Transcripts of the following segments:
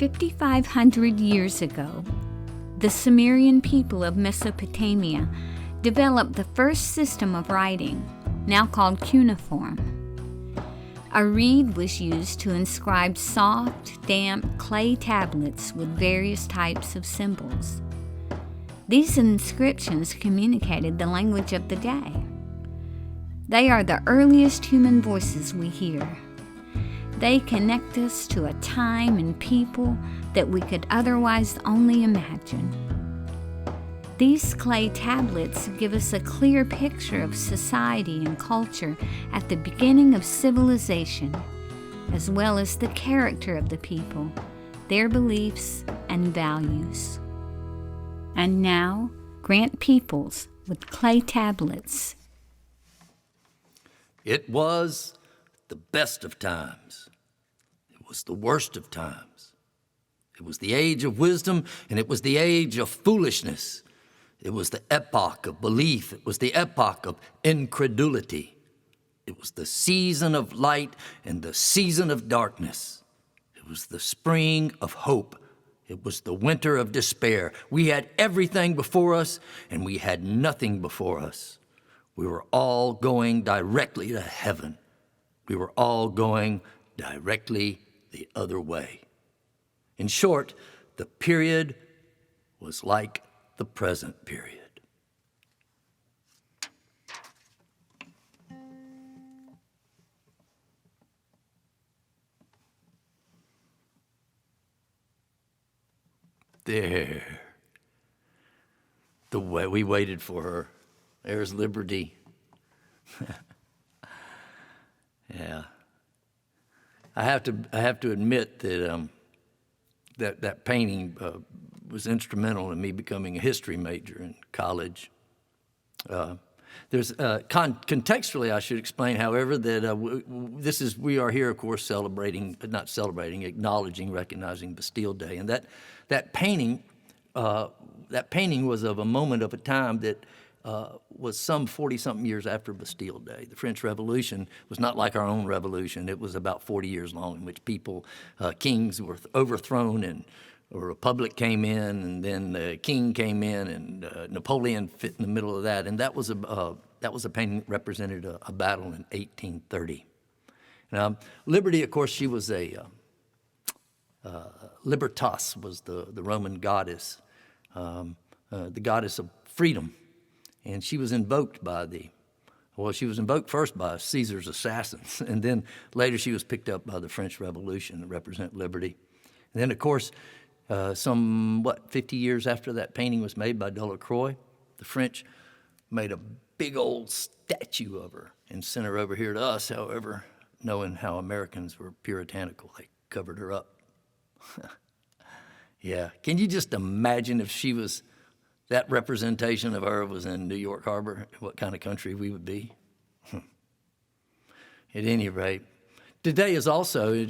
5,500 years ago, the Sumerian people of Mesopotamia developed the first system of writing, now called cuneiform. A reed was used to inscribe soft, damp clay tablets with various types of symbols. These inscriptions communicated the language of the day. They are the earliest human voices we hear. They connect us to a time and people that we could otherwise only imagine. These clay tablets give us a clear picture of society and culture at the beginning of civilization, as well as the character of the people, their beliefs and values. And now, Grant Peeples with Clay Tablets. It was the best of times. It was the worst of times. It was the age of wisdom, and it was the age of foolishness. It was the epoch of belief. It was the epoch of incredulity. It was the season of light and the season of darkness. It was the spring of hope. It was the winter of despair. We had everything before us, and we had nothing before us. We were all going directly to heaven. We were all going directly the other way. In short, the period was like the present period. There. The way we waited for her. There's liberty. Yeah. I have to admit that that painting was instrumental in me becoming a history major in college. Contextually, I should explain, however, that we are here, of course, acknowledging, recognizing Bastille Day, and that painting was of a moment of a time that was some 40-something years after Bastille Day. The French Revolution was not like our own revolution. It was about 40 years long, in which kings were overthrown and a republic came in, and then the king came in, and Napoleon fit in the middle of that. And that was a painting that represented a battle in 1830. Now, Liberty, of course, she was Libertas was the Roman goddess, the goddess of freedom. And she was invoked she was invoked first by Caesar's assassins, and then later she was picked up by the French Revolution to represent liberty. And then, of course, 50 years after that painting was made by Delacroix, the French made a big old statue of her and sent her over here to us. However, knowing how Americans were puritanical, they covered her up. Yeah, can you just imagine if that representation of her was in New York Harbor, what kind of country we would be? At any rate, today is also,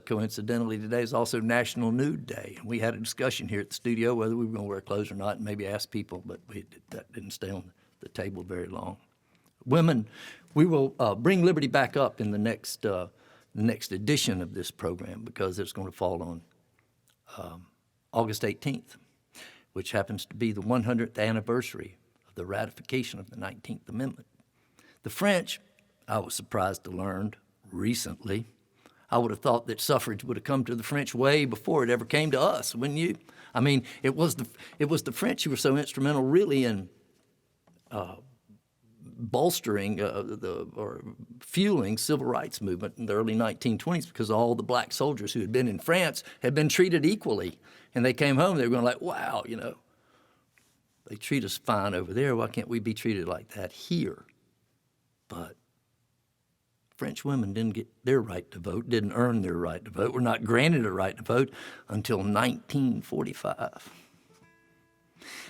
coincidentally, today is also National Nude Day. We had a discussion here at the studio whether we were going to wear clothes or not, and maybe ask people, but that didn't stay on the table very long. Women, we will bring liberty back up in the next edition of this program, because it's going to fall on August 18th. Which happens to be the 100th anniversary of the ratification of the 19th Amendment. The French, I was surprised to learn recently, I would have thought that suffrage would have come to the French way before it ever came to us, wouldn't you? I mean, it was the French who were so instrumental really in bolstering or fueling civil rights movement in the early 1920s, because all the black soldiers who had been in France had been treated equally. And they came home, they were going like, wow, they treat us fine over there. Why can't we be treated like that here? But French women didn't get their right to vote, didn't earn their right to vote, were not granted a right to vote until 1945.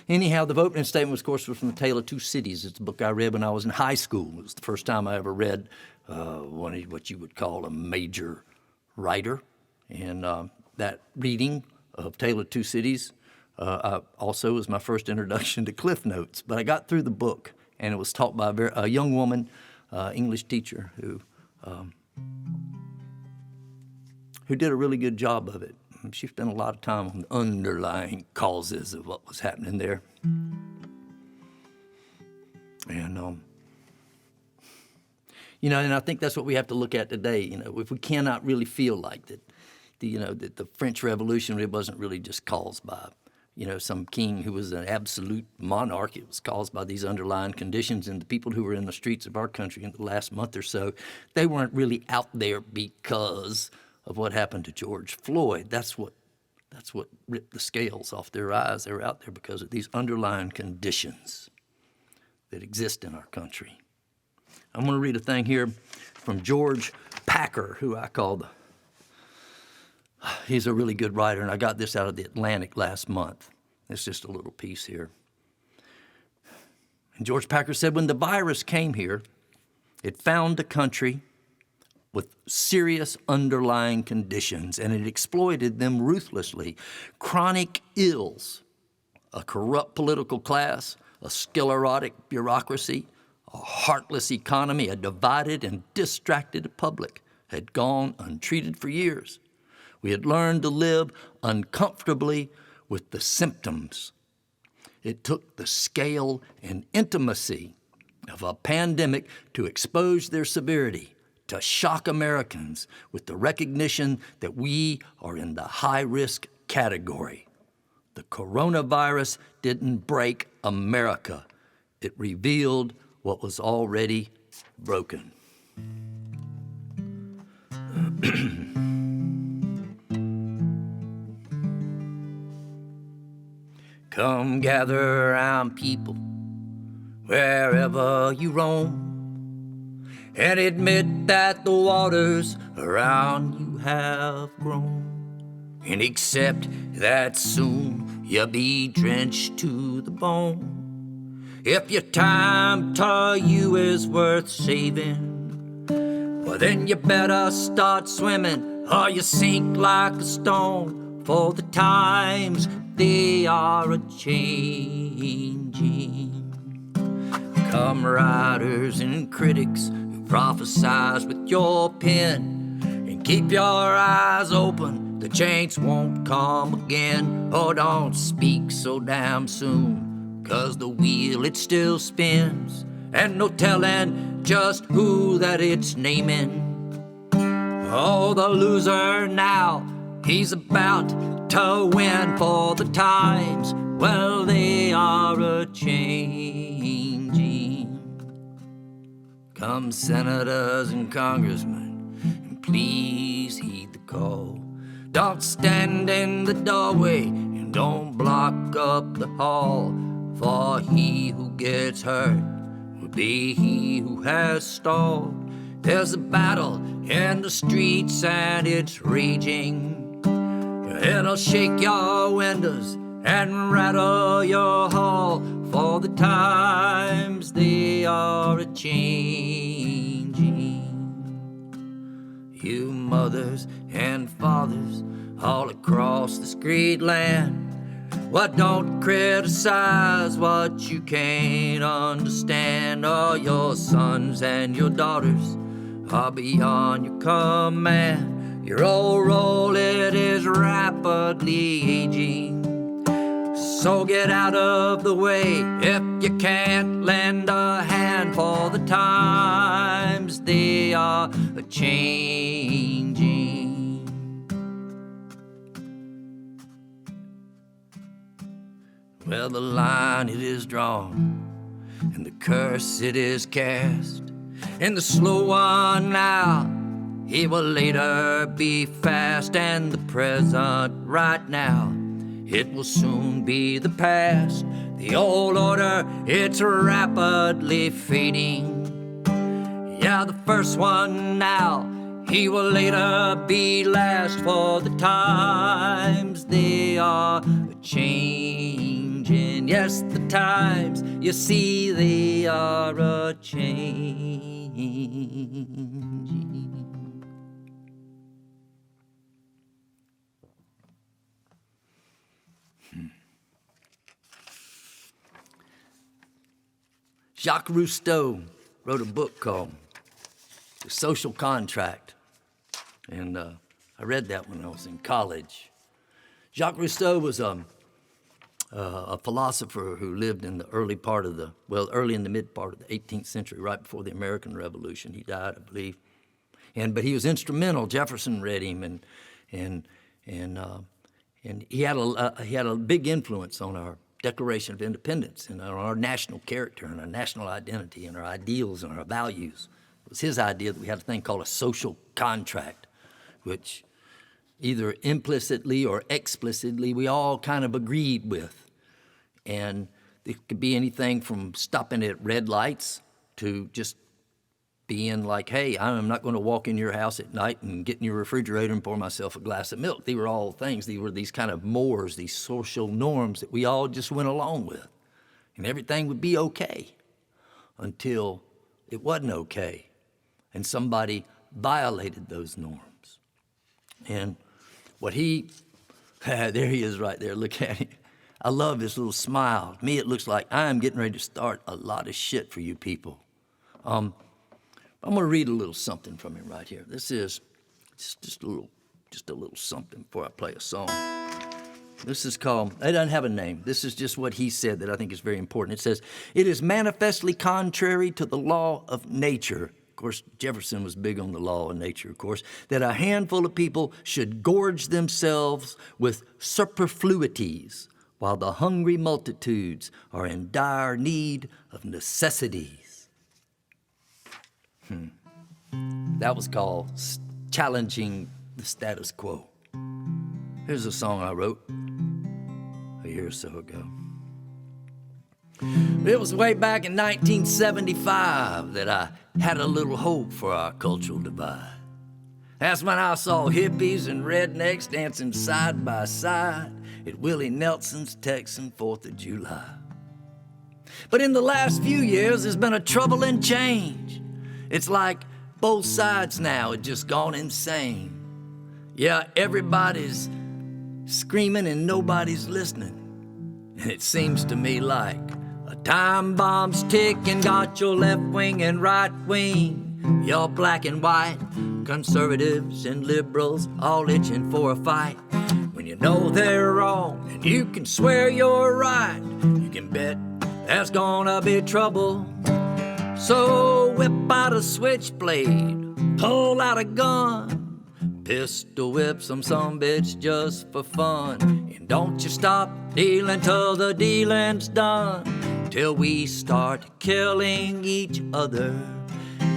Anyhow, the voting statement, of course, was from The Tale of Two Cities. It's a book I read when I was in high school. It was the first time I ever read what you would call a major writer. And that reading of Tale of Two Cities also was my first introduction to Cliff Notes. But I got through the book, and it was taught by a young woman, English teacher, who did a really good job of it. She spent a lot of time on the underlying causes of what was happening there. And, and I think that's what we have to look at today. If we cannot really feel like that, that the French Revolution, it wasn't really just caused by, some king who was an absolute monarch. It was caused by these underlying conditions, and the people who were in the streets of our country in the last month or so, they weren't really out there because of what happened to George Floyd. That's what ripped the scales off their eyes. They were out there because of these underlying conditions that exist in our country. I'm going to read a thing here from George Packer, who I call he's a really good writer, and I got this out of the Atlantic last month. It's just a little piece here. And George Packer said, when the virus came here, it found a country with serious underlying conditions, and it exploited them ruthlessly. Chronic ills, a corrupt political class, a sclerotic bureaucracy, a heartless economy, a divided and distracted public had gone untreated for years. We had learned to live uncomfortably with the symptoms. It took the scale and intimacy of a pandemic to expose their severity, to shock Americans with the recognition that we are in the high-risk category. The coronavirus didn't break America. It revealed what was already broken. Come gather around, people, wherever you roam, and admit that the waters around you have grown, and accept that soon you'll be drenched to the bone. If your time to you is worth saving, well then you better start swimming, or you sink like a stone, for the times they are a-changing. Come writers and critics who prophesize with your pen, and keep your eyes open, the chance won't come again. Oh, don't speak so damn soon, 'cause the wheel it still spins, and no telling just who that it's naming. Oh, the loser now, he's about to win, for the times, well, they are a-changing. Come senators and congressmen, and please heed the call. Don't stand in the doorway, and don't block up the hall, for he who gets hurt will be he who has stalled. There's a battle in the streets and it's raging. It'll shake your windows and rattle your hall, for the times they are a-changing. You mothers and fathers all across this great land, well, don't criticize what you can't understand. All your sons and your daughters are beyond your command. Your old role, it is rapidly aging. So get out of the way if you can't lend a hand, for the times they are a-changing. Well, the line it is drawn, and the curse it is cast, and the slow one now, he will later be fast, and the present right now, it will soon be the past. The old order, it's rapidly fading. Yeah, the first one now, he will later be last, for the times they are a-changing. Yes, the times, you see, they are a-changing. Jacques Rousseau wrote a book called The Social Contract, and I read that when I was in college. Jacques Rousseau was a philosopher who lived in the early in the mid part of the 18th century, right before the American Revolution. He died, I believe. But he was instrumental. Jefferson read him, and he had a big influence on our Declaration of Independence and on our national character and our national identity and our ideals and our values. It was his idea that we had a thing called a social contract, which either implicitly or explicitly we all kind of agreed with. And it could be anything from stopping at red lights to just being like, hey, I'm not going to walk in your house at night and get in your refrigerator and pour myself a glass of milk. These were all things. These were these kind of mores, these social norms that we all just went along with. And everything would be okay until it wasn't okay. And somebody violated those norms. And what there he is right there, look at him. I love his little smile. To me, it looks like I'm getting ready to start a lot of shit for you people. I'm going to read a little something from him right here. This is just a little something before I play a song. This is called, it doesn't have a name. This is just what he said that I think is very important. It says, "It is manifestly contrary to the law of nature." Of course, Jefferson was big on the law of nature, of course, that a handful of people should gorge themselves with superfluities while the hungry multitudes are in dire need of necessities. That was called challenging the status quo. Here's a song I wrote a year or so ago. It was way back in 1975 that I had a little hope for our cultural divide. That's when I saw hippies and rednecks dancing side by side at Willie Nelson's Texan 4th of July. But in the last few years, there's been a troubling change. It's like both sides now have just gone insane. Yeah, everybody's screaming and nobody's listening. And it seems to me like a time bomb's ticking, got your left wing and right wing, your black and white, conservatives and liberals all itching for a fight. When you know they're wrong and you can swear you're right, you can bet there's gonna be trouble. So whip out a switchblade, pull out a gun, pistol whip some bitch just for fun. And don't you stop dealing till the dealing's done, till we start killing each other.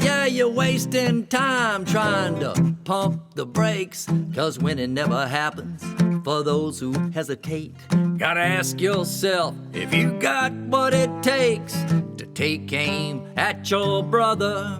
Yeah, you're wasting time trying to pump the brakes, 'cause winning never happens for those who hesitate. Gotta ask yourself if you got what it takes to take aim at your brother.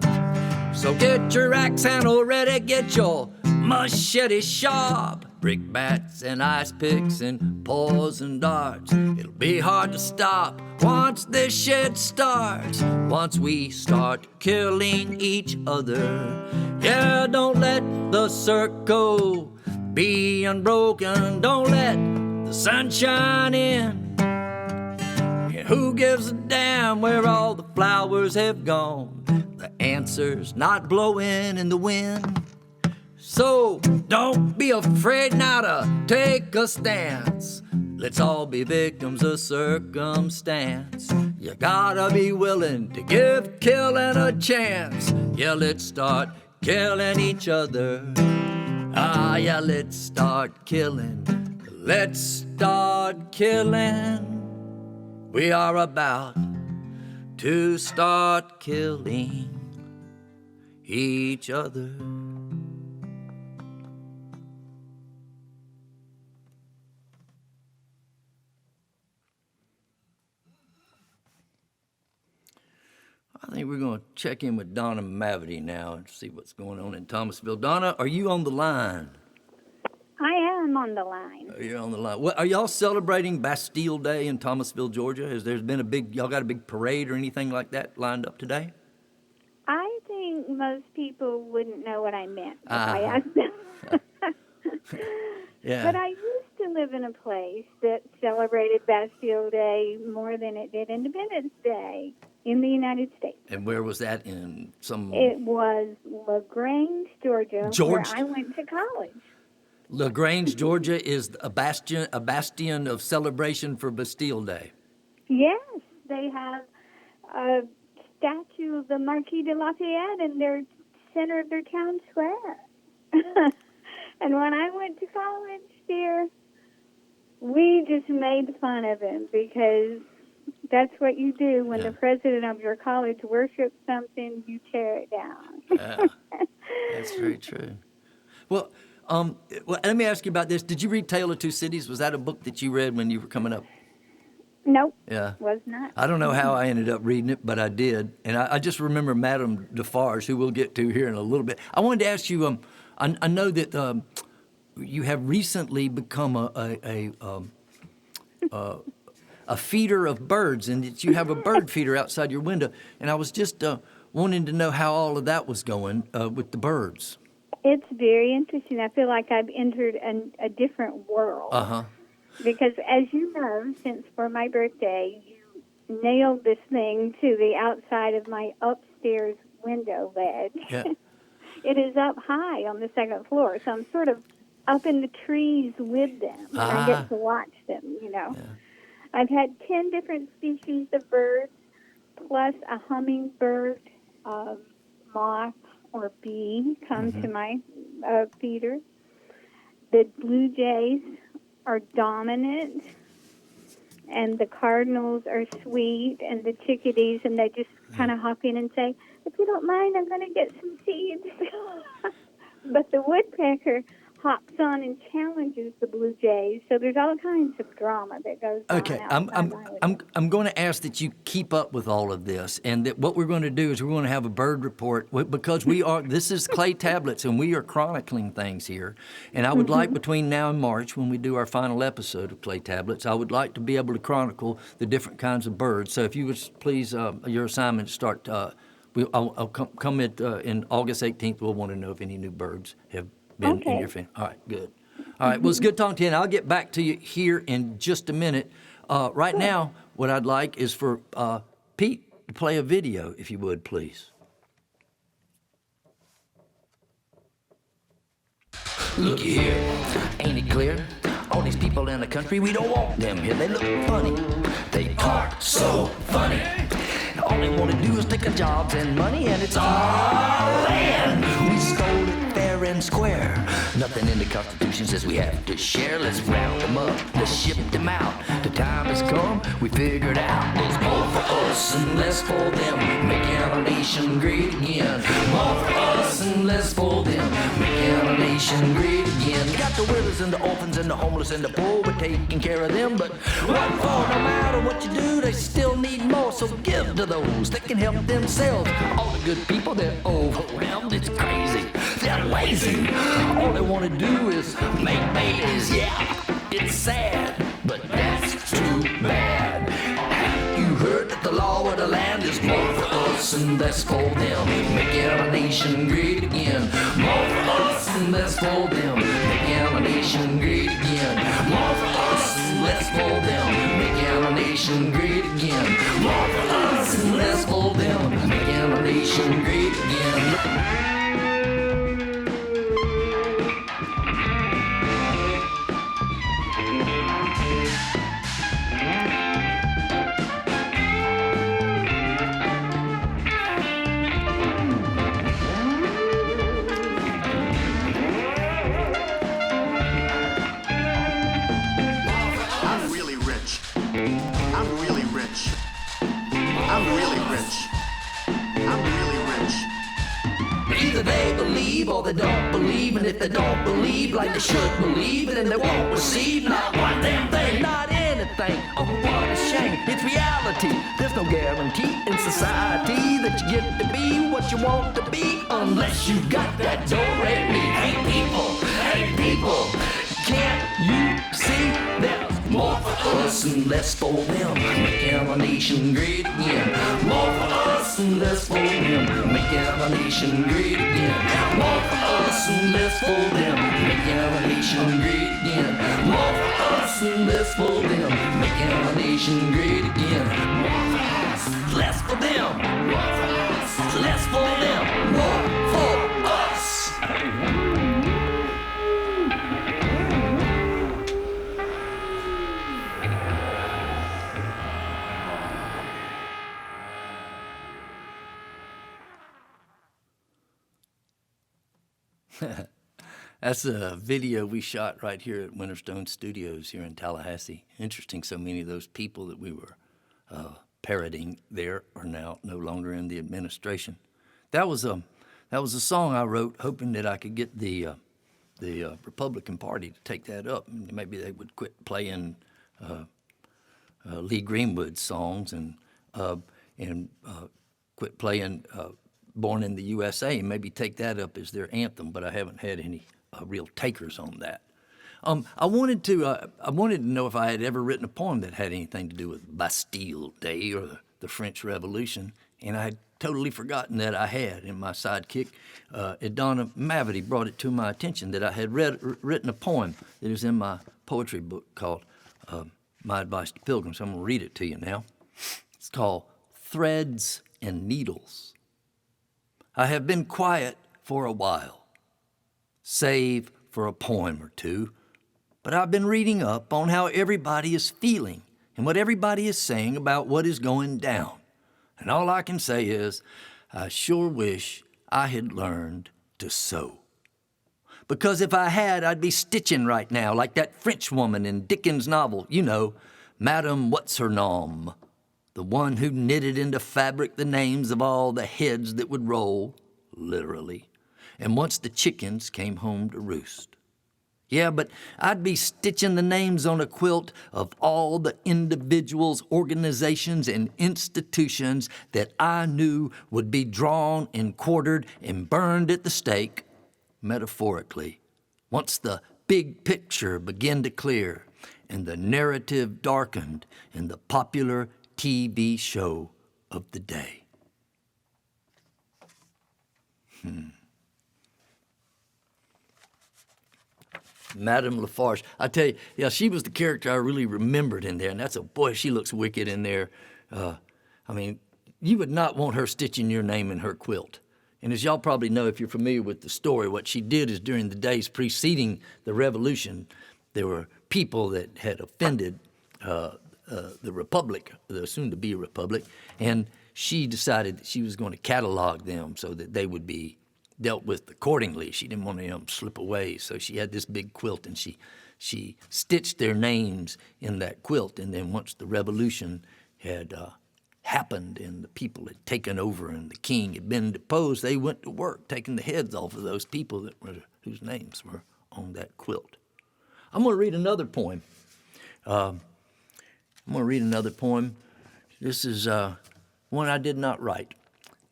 So get your axe handle ready, get your machete sharp, brickbats and ice picks and paws and darts. It'll be hard to stop once this shit starts, once we start killing each other. Yeah, don't let the circle be unbroken, don't let the sunshine in. And who gives a damn where all the flowers have gone? The answer's not blowing in the wind. So don't be afraid now to take a stance. Let's all be victims of circumstance. You gotta be willing to give killing a chance. Yeah, let's start killing each other. Ah, yeah, let's start killing. Let's start killing. We are about to start killing each other. I think we're going to check in with Donna Mavity now and see what's going on in Thomasville. Donna, are you on the line? I am on the line. You're on the line. What, are y'all celebrating Bastille Day in Thomasville, Georgia? Has there been y'all got a big parade or anything like that lined up today? I think most people wouldn't know what I meant if I asked them. Yeah. But I used to live in a place that celebrated Bastille Day more than it did Independence Day in the United States. And where was that in some... It was LaGrange, Georgia, where I went to college. LaGrange, Georgia is a bastion of celebration for Bastille Day. Yes, they have a statue of the Marquis de Lafayette in their center of their town square. And when I went to college there, we just made fun of him because that's what you do when the president of your college worships something, you tear it down. That's very true. Well, let me ask you about this. Did you read Tale of Two Cities? Was that a book that you read when you were coming up? Nope. Yeah. Was not. I don't know how I ended up reading it, but I did. And I just remember Madame Defarge, who we'll get to here in a little bit. I wanted to ask you, I know that you have recently become a feeder of birds, and that you have a bird feeder outside your window. And I was just wanting to know how all of that was going with the birds. It's very interesting. I feel like I've entered a different world. Uh-huh. Because as you know, since for my birthday, you nailed this thing to the outside of my upstairs window ledge. Yeah. It is up high on the second floor, so I'm sort of up in the trees with them, and I get to watch them, you know. Yeah. I've had 10 different species of birds, plus a hummingbird, moth, or bee come to my feeder. The blue jays are dominant, and the cardinals are sweet, and the chickadees, and they just kind of hop in and say, if you don't mind, I'm going to get some seeds. But the woodpecker hops on and challenges the blue jays, so there's all kinds of drama that goes on. Okay, I'm going to ask that you keep up with all of this, and that what we're going to do is we're going to have a bird report because this is Clay Tablets, and we are chronicling things here. And I would like between now and March, when we do our final episode of Clay Tablets, I would like to be able to chronicle the different kinds of birds. So if you would please, your assignment start. I'll come in August 18th. We'll want to know if any new birds have been in your family. All right, good. All right, well, it's good talking to you, and I'll get back to you here in just a minute. Right now, what I'd like is for Pete to play a video, if you would, please. Look here, ain't it clear? All these people in the country, we don't want them here. They look funny. They talk so funny. All they want to do is take our jobs and money, and it's our land. We stole it fair and square. Nothing in the Constitution says we have to share. Let's round them up, let's ship them out. The time has come, we figured out. There's more for us and less for them. Making our nation great again. More for us and less for them. Making our nation great again. Got the widows and the orphans and the homeless and the poor. We're taking care of them, but what for? No matter what you do, they still need more. So give to those that can help themselves. All the good people, they're overwhelmed. It's crazy. They're lazy. All they want to do is make babies. Yeah, it's sad, but that's too bad. Have you heard that the law of the land is more for us and less for them? Making our nation great again. More for us and less for them. Making our nation great again. More for us and less for them. Making our nation great again. More for us and less for them. Making our nation great again. Either they believe or they don't believe, and if they don't believe like they should believe, then they won't receive not one damn thing, not anything. Oh, what a shame, it's reality. There's no guarantee in society that you get to be what you want to be unless you got that do-re-mi. Hey people, can't you see there's more for us and less for them? Making our nation great again. More for us and less for them. Making our nation great again. More for us and less for them. Making our nation great again. More for us and less for them. Making our nation great again. More for us, less for them. More for us, less for them. More for us. That's a video we shot right here at Winterstone Studios here in Tallahassee. Interesting, so many of those people that we were parroting there are now no longer in the administration. That was a song I wrote, hoping that I could get the Republican Party to take that up. Maybe they would quit playing Lee Greenwood's songs and quit playing Born in the USA and maybe take that up as their anthem. But I haven't had any real takers on that. I wanted to know if I had ever written a poem that had anything to do with Bastille Day or the French Revolution, and I had totally forgotten that I had. And my sidekick, Donna Mavity, brought it to my attention that I had written a poem that is in my poetry book called My Advice to Pilgrims. I'm going to read it to you now. It's called Threads and Needles. I have been quiet for a while, save for a poem or two, but I've been reading up on how everybody is feeling and what everybody is saying about what is going down. And all I can say is, I sure wish I had learned to sew. Because if I had, I'd be stitching right now like that French woman in Dickens' novel, you know, Madame What's-Her-Nom, the one who knitted into fabric the names of all the heads that would roll, literally, and once the chickens came home to roost. Yeah, but I'd be stitching the names on a quilt of all the individuals, organizations, and institutions that I knew would be drawn and quartered and burned at the stake, metaphorically, once the big picture began to clear and the narrative darkened in the popular TV show of the day. Madame Lafarge, I tell you, yeah, she was the character I really remembered in there, and that's boy, she looks wicked in there. I mean, you would not want her stitching your name in her quilt. And as y'all probably know, if you're familiar with the story, what she did is during the days preceding the revolution, there were people that had offended the republic, the soon-to-be republic, and she decided that she was going to catalog them so that they would be dealt with accordingly. She didn't want them to slip away, so she had this big quilt, and she stitched their names in that quilt, and then once the revolution had happened and the people had taken over and the king had been deposed, they went to work taking the heads off of those people whose names were on that quilt. I'm going to read another poem. This is one I did not write.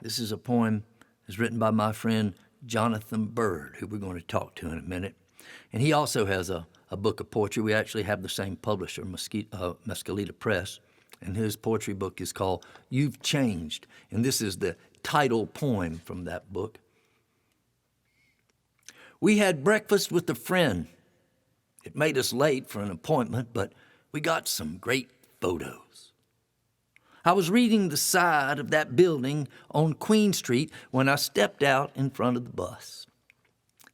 This is a poem that's written by my friend Jonathan Byrd, who we're going to talk to in a minute. And he also has a book of poetry. We actually have the same publisher, Mescalita Press, and his poetry book is called You've Changed. And this is the title poem from that book. We had breakfast with a friend. It made us late for an appointment, but we got some great photos. I was reading the side of that building on Queen Street when I stepped out in front of the bus.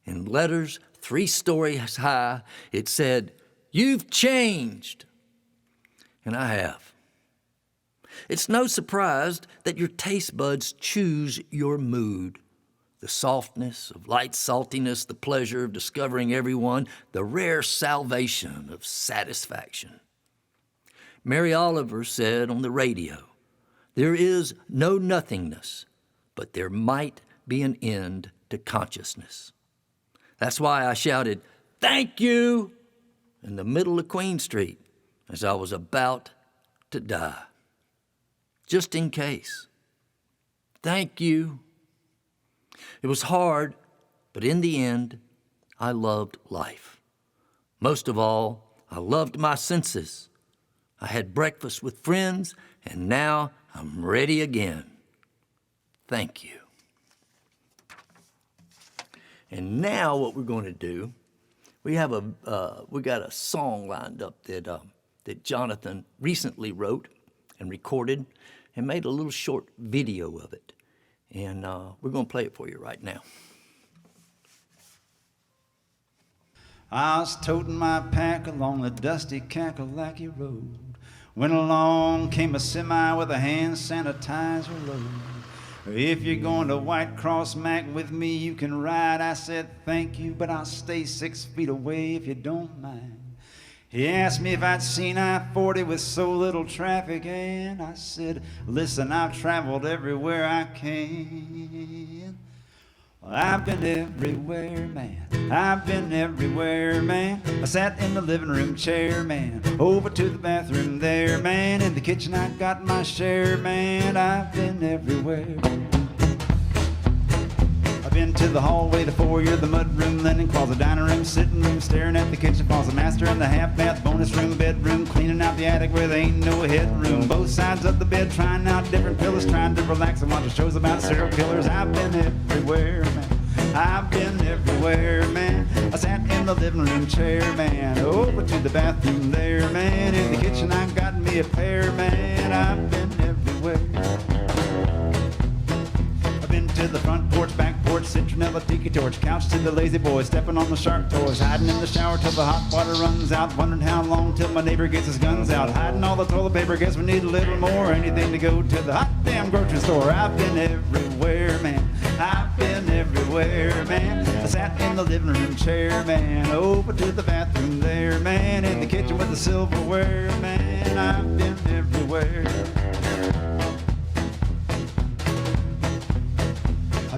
In letters 3 stories high, it said, "You've changed." And I have. It's no surprise that your taste buds choose your mood. The softness of light saltiness, the pleasure of discovering everyone, the rare salvation of satisfaction. Mary Oliver said on the radio, "There is no nothingness, but there might be an end to consciousness." That's why I shouted, "Thank you," in the middle of Queen Street as I was about to die. Just in case. Thank you. It was hard, but in the end, I loved life. Most of all, I loved my senses. I had breakfast with friends, and now I'm ready again. Thank you. And now what we're going to do, we got a song lined up that Jonathan recently wrote and recorded and made a little short video of it. And we're going to play it for you right now. I was toting my pack along the dusty Kakalaki Road when along came a semi with a hand sanitizer load. If you're going to White Cross Mac with me, you can ride. I said, thank you, but I'll stay 6 feet away if you don't mind. He asked me if I'd seen I-40 with so little traffic, and I said, listen, I've traveled everywhere I can. Well, I've been everywhere, man. I've been everywhere, man. I sat in the living room chair, man. Over to the bathroom there, man. In the kitchen I got my share, man. I've been everywhere. I've been to the hallway, the foyer, the mudroom, linen closet, dining room, sitting room, staring at the kitchen closet, master in the half bath, bonus room, bedroom, cleaning out the attic where there ain't no headroom. Both sides of the bed, trying out different pillows, trying to relax and watch the shows about serial killers. I've been everywhere, man. I've been everywhere, man. I sat in the living room chair, man. Over to the bathroom there, man. In the kitchen I got me a pair, man. I've been everywhere. Been to the front porch, back porch, citronella, tiki torch, couch to the lazy boy, stepping on the shark toys, hiding in the shower till the hot water runs out, wondering how long till my neighbor gets his guns out, hiding all the toilet paper, guess we need a little more, anything to go to the hot damn grocery store. I've been everywhere, man. I've been everywhere, man. I sat in the living room chair, man. Over to the bathroom there, man. In the kitchen with the silverware, man. I've been everywhere.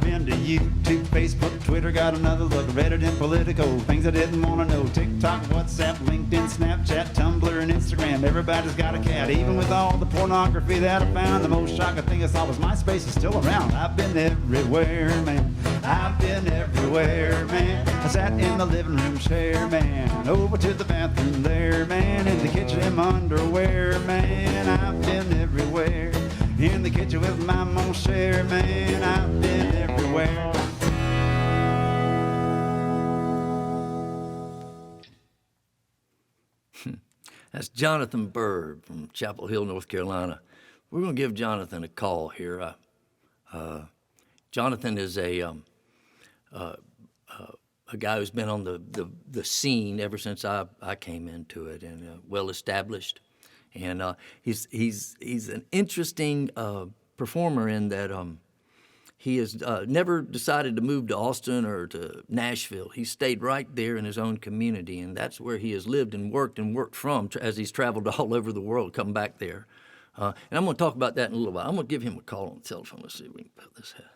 Been to YouTube, Facebook, Twitter, got another look, Reddit and Politico, things I didn't want to know, TikTok, WhatsApp, LinkedIn, Snapchat, Tumblr, and Instagram. Everybody's got a cat, even with all the pornography that I found. The most shocking thing I saw was MySpace is still around. I've been everywhere, man. I've been everywhere, man. I sat in the living room chair, man. Over to the bathroom there, man. In the kitchen in my underwear, man. I've been everywhere. In the kitchen with my mon cher, man. I've been everywhere. That's Jonathan Byrd from Chapel Hill, North Carolina. We're going to give Jonathan a call here. Jonathan is a guy who's been on the scene ever since I came into it, and well established. And he's an interesting performer in that he has never decided to move to Austin or to Nashville. He stayed right there in his own community, and that's where he has lived and worked from as he's traveled all over the world, come back there. And I'm going to talk about that in a little while. I'm going to give him a call on the telephone. Let's see if we can put this out.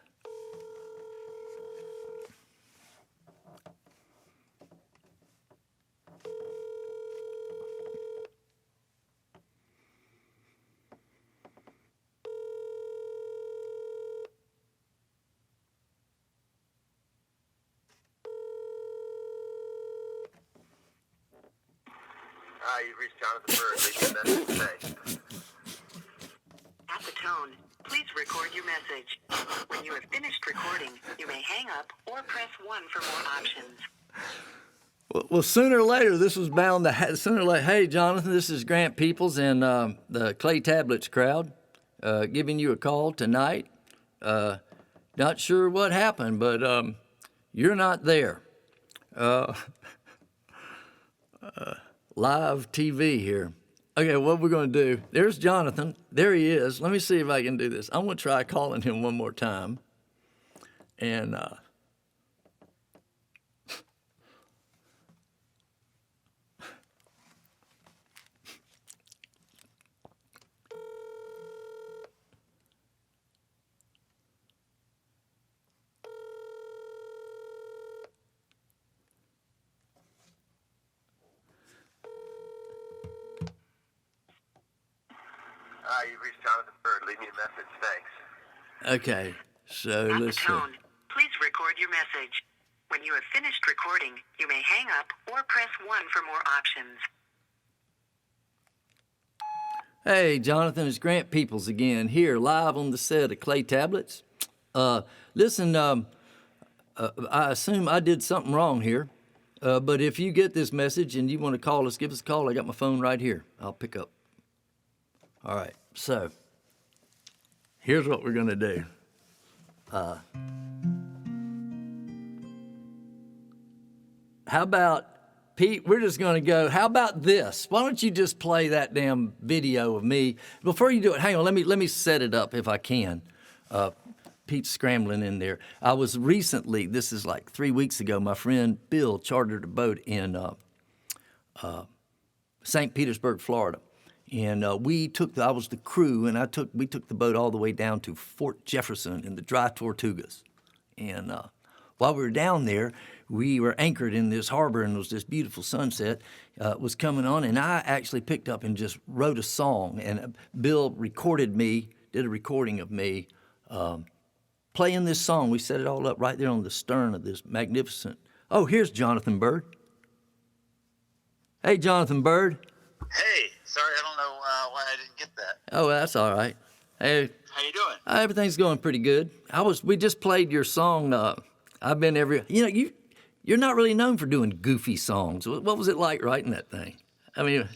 You've reached Jonathan Byrd. Leave me a message today. At the tone, please record your message. When you have finished recording, you may hang up or press 1 for more options. Well, sooner or later, this was bound to sooner or later. Hey, Jonathan, this is Grant Peeples and the Clay Tablets crowd giving you a call tonight. Not sure what happened, but you're not there. Live TV here. Okay, what we're going to do, there's Jonathan. There he is. Let me see if I can do this. I'm going to try calling him one more time. And You've reached Jonathan Byrd. Leave me a message. Thanks. okay, so At the let's see. tone, please record your message. When you have finished recording, you may hang up or press 1 for more options. Hey, Jonathan, it's Grant Peeples again, here live on the set of Clay Tablets. Listen, I assume I did something wrong here, but if you get this message and you want to call us, give us a call. I got my phone right here. I'll pick up. All right, so here's what we're going to do. How about, Pete, we're just going to go, how about this? Why don't you just play that damn video of me? Before you do it, hang on, let me set it up if I can. Pete's scrambling in there. I was recently, this is like 3 weeks ago, my friend Bill chartered a boat in St. Petersburg, Florida. And I was the crew, and we took the boat all the way down to Fort Jefferson in the Dry Tortugas. And while we were down there, we were anchored in this harbor, and it was this beautiful sunset was coming on, and I actually picked up and just wrote a song. And Bill did a recording of me playing this song. We set it all up right there on the stern of this magnificent. Oh, here's Jonathan Byrd. Hey, Jonathan Byrd. Hey, sorry, I don't know why I didn't get that. Oh, that's all right. Hey, How you doing? everything's going pretty good. We just played your song. I've been you're not really known for doing goofy songs. What was it like writing that thing? I mean,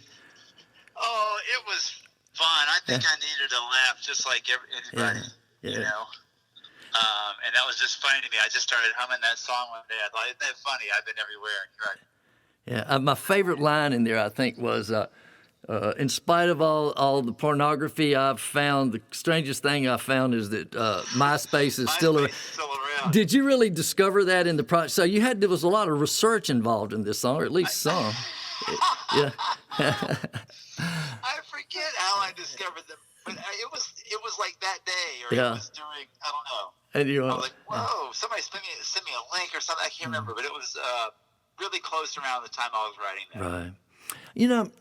Oh, it was fun. I think I needed a laugh just like anybody, yeah. you know. And that was just funny to me. I just started humming that song one day. I thought, isn't that funny? I've been everywhere. You're right. Yeah, my favorite line in there, I think, was, in spite of all the pornography I've found, the strangest thing I found is that MySpace is still around. Still around. Did you really discover that in the process? So there was a lot of research involved in this song, or at least some. Yeah. I forget how I discovered them, but it was like that day, or Yeah. it was during, I don't know. And you I was like, whoa, somebody sent me a link or something. I can't remember, but it was really close around the time I was writing that. Right.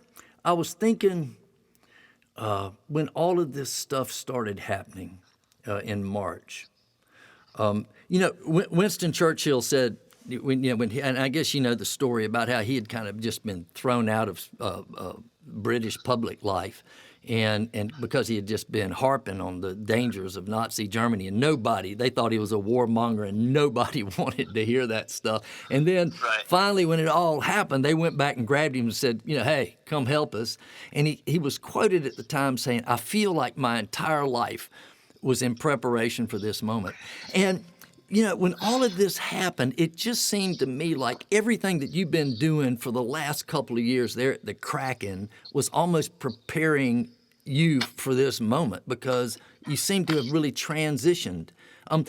I was thinking when all of this stuff started happening in March, Winston Churchill said, and I guess you know the story about how he had kind of just been thrown out of British public life. And because he had just been harping on the dangers of Nazi Germany, and they thought he was a warmonger, and nobody wanted to hear that stuff. And then finally, when it all happened, they went back and grabbed him and said, hey, come help us. And he was quoted at the time saying, I feel like my entire life was in preparation for this moment. And when all of this happened, it just seemed to me like everything that you've been doing for the last couple of years there at the Kraken was almost preparing you for this moment, because you seem to have really transitioned. Can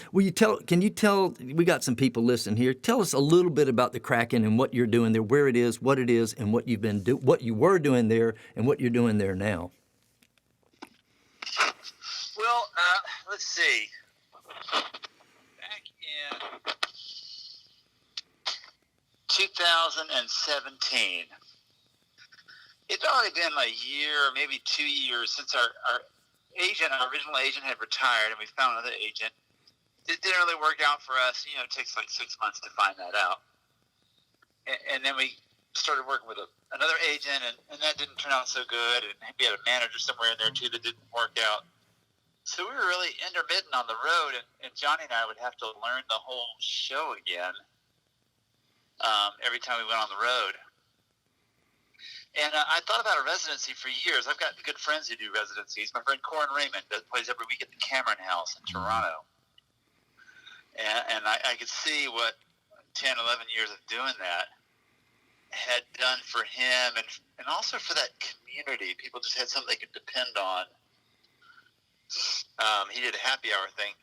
you tell, we got some people listening here, tell us a little bit about the Kraken and what you're doing there, where it is, what it is, and what you were doing there and what you're doing there now. Well, let's see. Back in 2017, it's already been a year, maybe 2 years since our original agent had retired, and we found another agent. It didn't really work out for us. It takes like 6 months to find that out. And then we started working with another agent, and that didn't turn out so good. And we had a manager somewhere in there, too, that didn't work out. So we were really intermittent on the road, and Johnny and I would have to learn the whole show again every time we went on the road. And I thought about a residency for years. I've got good friends who do residencies. My friend Corin Raymond plays every week at the Cameron House in Toronto. And I could see what 10, 11 years of doing that had done for him, and also for that community. People just had something they could depend on. He did a happy hour thing.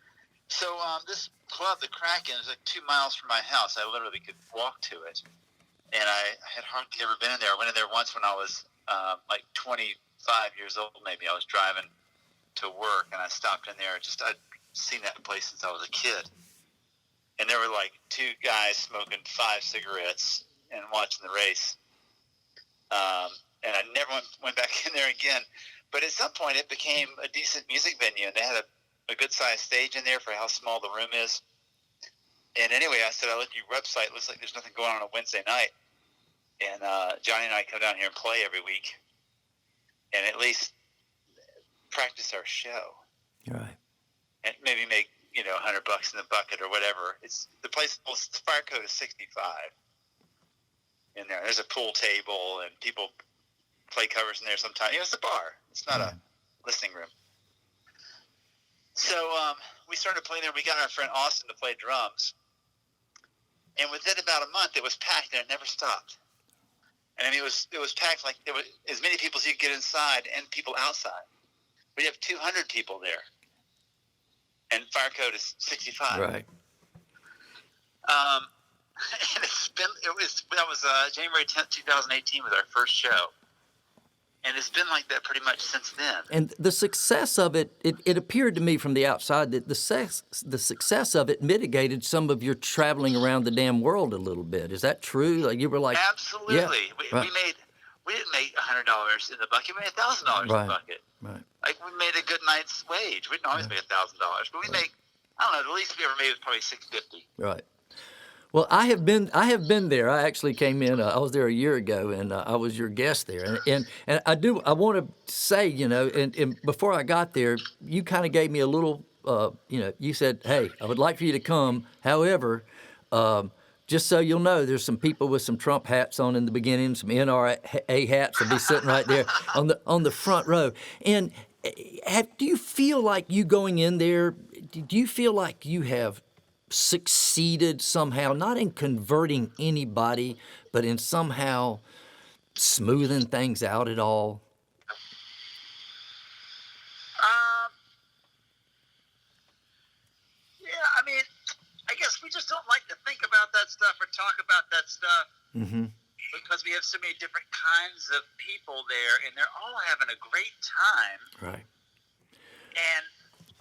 So this club, the Kraken, is like 2 miles from my house. I literally could walk to it. And I had hardly ever been in there. I went in there once when I was like 25 years old, maybe. I was driving to work, and I stopped in there. I'd seen that place since I was a kid. And there were like two guys smoking 5 cigarettes and watching the race. And I never went back in there again. But at some point, it became a decent music venue, and they had a good-sized stage in there for how small the room is. And anyway, I said, I looked at your website. It looks like there's nothing going on Wednesday night. And Johnny and I come down here and play every week, and at least practice our show. Right. And maybe make $100 in the bucket or whatever. The fire code is 65 in there. There's a pool table, and people play covers in there sometimes. It's a bar. It's not a listening room. So we started playing there. We got our friend Austin to play drums. And within about a month, it was packed, and it never stopped. And I mean, it was packed, like there were as many people as you could get inside and people outside. We'd have 200 people there. and fire code is 65. Right. And that was January 10th, 2018 was our first show. And it's been like that pretty much since then. And the success of it appeared to me from the outside that the success of it mitigated some of your traveling around the damn world a little bit. Is that true? Like you were like, absolutely. Yeah, We didn't make $100 in the bucket. We made $1,000 in the bucket. Right. Like we made a good night's wage. We didn't always make $1,000, but we make, I don't know, the least we ever made was probably $650. Right. Well, I have been there. I actually came in. I was there a year ago, and I was your guest there. And I want to say, and before I got there, you kind of gave me a little, you said, hey, I would like for you to come. However, just so you'll know, there's some people with some Trump hats on in the beginning, some NRA hats will be sitting right there on the front row. And do you feel like you going in there? Do you feel like you have succeeded somehow, not in converting anybody, but in somehow smoothing things out at all? Yeah, I mean, I guess we just don't like to think about that stuff or talk about that stuff because we have so many different kinds of people there, and they're all having a great time. Right. And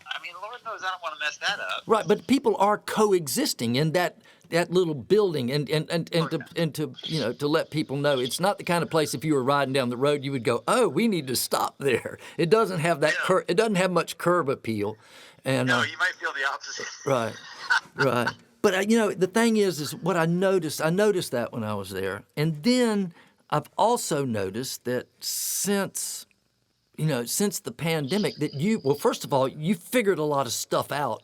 I mean, Lord knows I don't want to mess that up. Right, but people are coexisting in that little building, and to let people know it's not the kind of place if you were riding down the road you would go, oh, we need to stop there. It doesn't have that it doesn't have much curb appeal. And no, you might feel the opposite. Right, right. But the thing is what I noticed that when I was there, and then I've also noticed that since the pandemic that first of all, you figured a lot of stuff out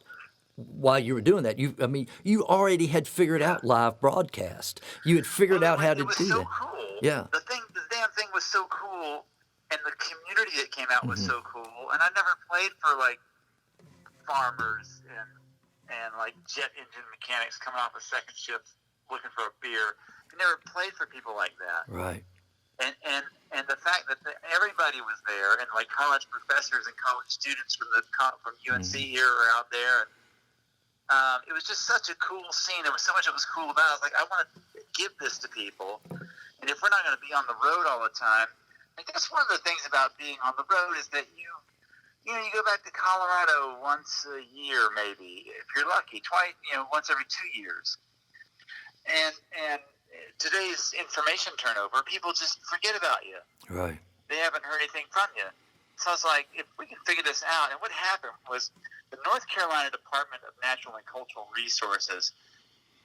while you were doing that. You already had figured out live broadcast. You had figured out how to do that. It was so cool. Yeah. The damn thing was so cool, and the community that came out was so cool. And I never played for like farmers and like jet engine mechanics coming off a second shift looking for a beer. I never played for people like that. Right. And the fact that everybody was there, and like college professors and college students from UNC here or out there, and it was just such a cool scene. There was so much that was cool about it. I was like, I want to give this to people, and if we're not going to be on the road all the time, I guess one of the things about being on the road is that you go back to Colorado once a year, maybe if you're lucky, twice, once every 2 years, and today's information turnover, people just forget about you. Right. They haven't heard anything from you. So I was like, if we can figure this out. And what happened was the North Carolina Department of Natural and Cultural Resources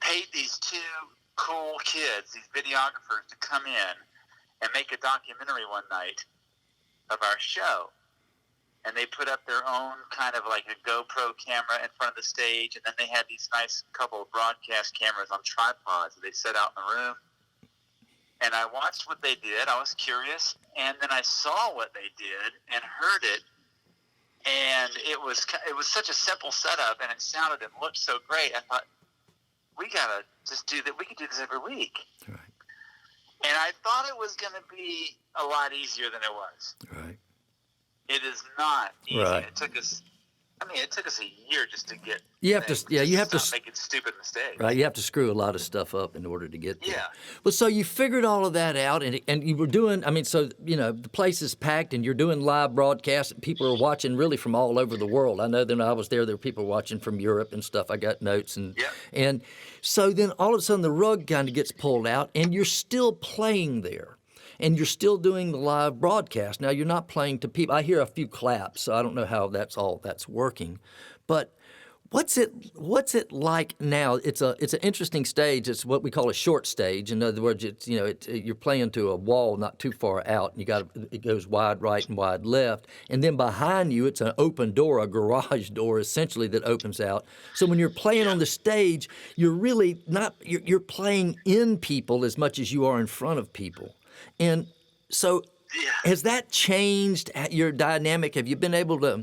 paid these two cool kids, these videographers, to come in and make a documentary one night of our show. And they put up their own kind of like a GoPro camera in front of the stage, and then they had these nice couple of broadcast cameras on tripods that they set out in the room. And I watched what they did. I was curious, and then I saw what they did and heard it, and it was such a simple setup, and it sounded and looked so great. I thought, we gotta just do that. We could do this every week. Right. And I thought it was going to be a lot easier than it was. Right. It is not easy. Right. It took us a year just to get. You have to stop making stupid mistakes. Right, you have to screw a lot of stuff up in order to get there. Yeah. Well, so you figured all of that out, and you were doing. The place is packed, and you're doing live broadcasts. People are watching really from all over the world. I know that when I was there were people watching from Europe and stuff. I got notes and so then all of a sudden the rug kind of gets pulled out, and you're still playing there. And you're still doing the live broadcast. Now, you're not playing to people. I hear a few claps, so I don't know how that's working. But what's it like now? It's an interesting stage. It's what we call a short stage. In other words, you're playing to a wall not too far out, and it goes wide right and wide left. And then behind you, it's an open door, a garage door, essentially, that opens out. So when you're playing on the stage, you're really not. You're playing in people as much as you are in front of people. And so has that changed your dynamic? Have you been able to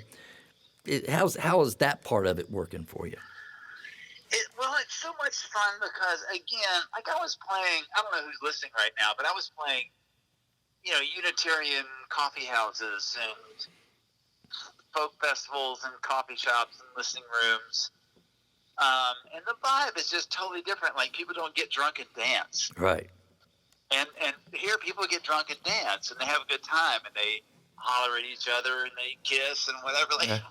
how is that part of it working for you? It's so much fun because, again, like I was playing, I don't know who's listening right now, but I was playing, Unitarian coffee houses and folk festivals and coffee shops and listening rooms. And the vibe is just totally different. Like, people don't get drunk and dance. Right. And here people get drunk and dance, and they have a good time, and they holler at each other, and they kiss and whatever. Like, right.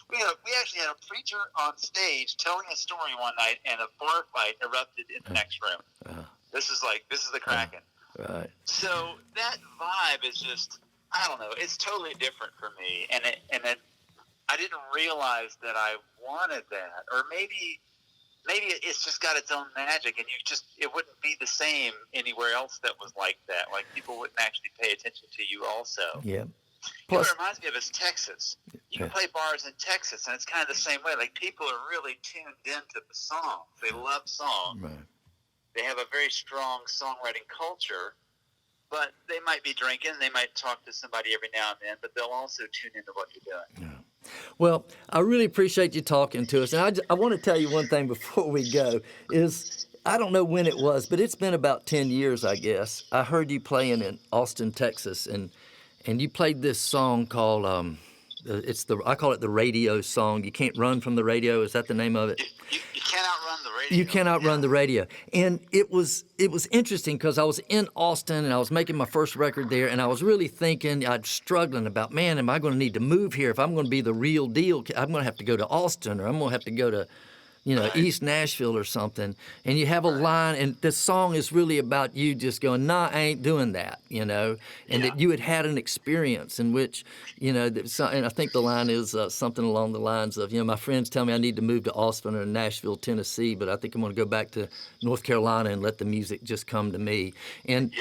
We actually had a preacher on stage telling a story one night, and a bar fight erupted in the next room. This is the Kraken. Right. So that vibe is just, I don't know, it's totally different for me, and I didn't realize that I wanted that, or maybe it's just got its own magic, and it wouldn't be the same anywhere else that was like that. Like, people wouldn't actually pay attention to you also. Yeah. Plus, what it reminds me of is Texas. You can play bars in Texas, and it's kind of the same way. Like, people are really tuned into the songs. They love songs. Right. They have a very strong songwriting culture, but they might be drinking. They might talk to somebody every now and then, but they'll also tune into what you're doing. Yeah. Well, I really appreciate you talking to us. And I want to tell you one thing before we go is, I don't know when it was, but it's been about 10 years, I guess. I heard you playing in Austin, Texas, and you played this song called, I call it the radio song. You Can't Run from the Radio. Is that the name of it? You cannot run the radio. You cannot run the radio. And it was interesting because I was in Austin and I was making my first record there, and I was really thinking, I was struggling about, man, am I going to need to move here? If I'm going to be the real deal, I'm going to have to go to Austin, or I'm going to have to go to, East Nashville or something. And you have a line, and this song is really about you just going, nah, I ain't doing that, and that you had an experience in which, and I think the line is something along the lines of, my friends tell me I need to move to Austin or Nashville, Tennessee, but I think I'm going to go back to North Carolina and let the music just come to me. And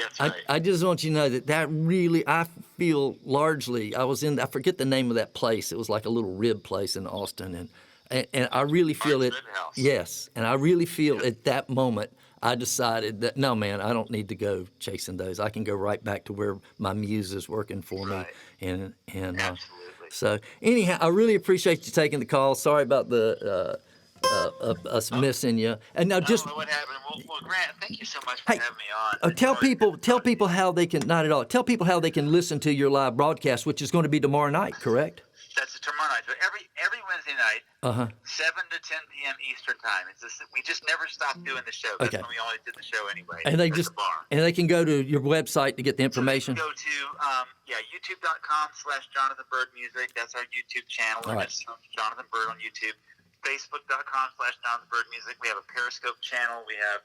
I just want you to know that really, I feel largely, I forget the name of that place. It was like a little rib place in Austin, and I really feel it. Yes, and I really feel at that moment I decided that, no, man, I don't need to go chasing those. I can go right back to where my muse is working for me. And Absolutely. So anyhow, I really appreciate you taking the call. Sorry about the us missing you. And now I don't know what happened. Well, Grant, thank you so much for having me on. Tell people how they can, not at all. Tell people how they can listen to your live broadcast, which is going to be tomorrow night, correct? That's tomorrow night. So every Wednesday night, 7 to 10 p.m. Eastern time. We just never stopped doing the show. That's when we always did the show anyway. And they can go to your website to get the information. So go to youtube.com/Jonathan Byrd Music. That's our YouTube channel. All right. It's Jonathan Byrd on YouTube. Facebook.com/Jonathan Byrd Music. We have a Periscope channel. We have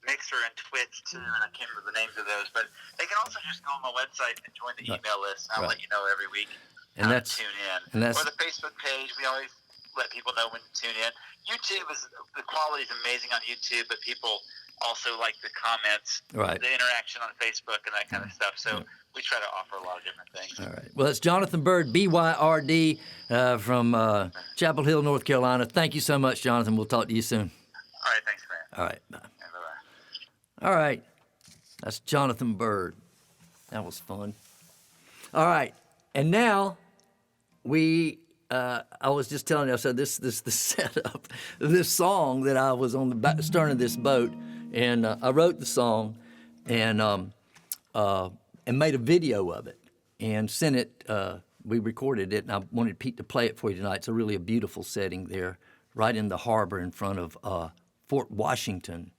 Mixer and Twitch too, and I can't remember the names of those. But they can also just go on my website and join the email list. I'll let you know every week. And that's tune in. Or the Facebook page, we always let people know when to tune in. YouTube the quality is amazing on YouTube, but people also like the comments, the interaction on Facebook, and that kind of stuff. So we try to offer a lot of different things. All right. Well, it's Jonathan Byrd, BYRD, from Chapel Hill, North Carolina. Thank you so much, Jonathan. We'll talk to you soon. All right. Thanks, Grant. All right. Bye. Yeah, bye-bye. All right. That's Jonathan Byrd. That was fun. All right. And now I was just telling you, I said the setup, this song that I was on the stern of this boat, and I wrote the song and made a video of it and sent it. We recorded it, and I wanted Pete to play it for you tonight. It's really a beautiful setting there, right in the harbor in front of Fort Washington,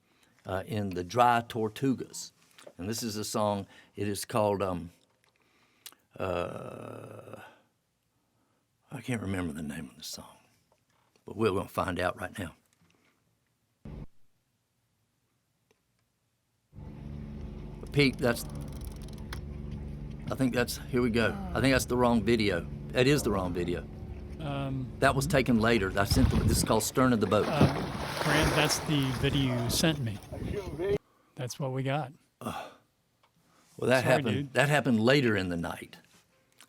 in the Dry Tortugas. And this is a song. It is called. I can't remember the name of the song, but we're going to find out right now. Pete, here we go. I think that's the wrong video. That is the wrong video. That was taken later. This is called Stern of the Boat. Grant, that's the video you sent me. That's what we got. Well, that happened. Dude. That happened later in the night.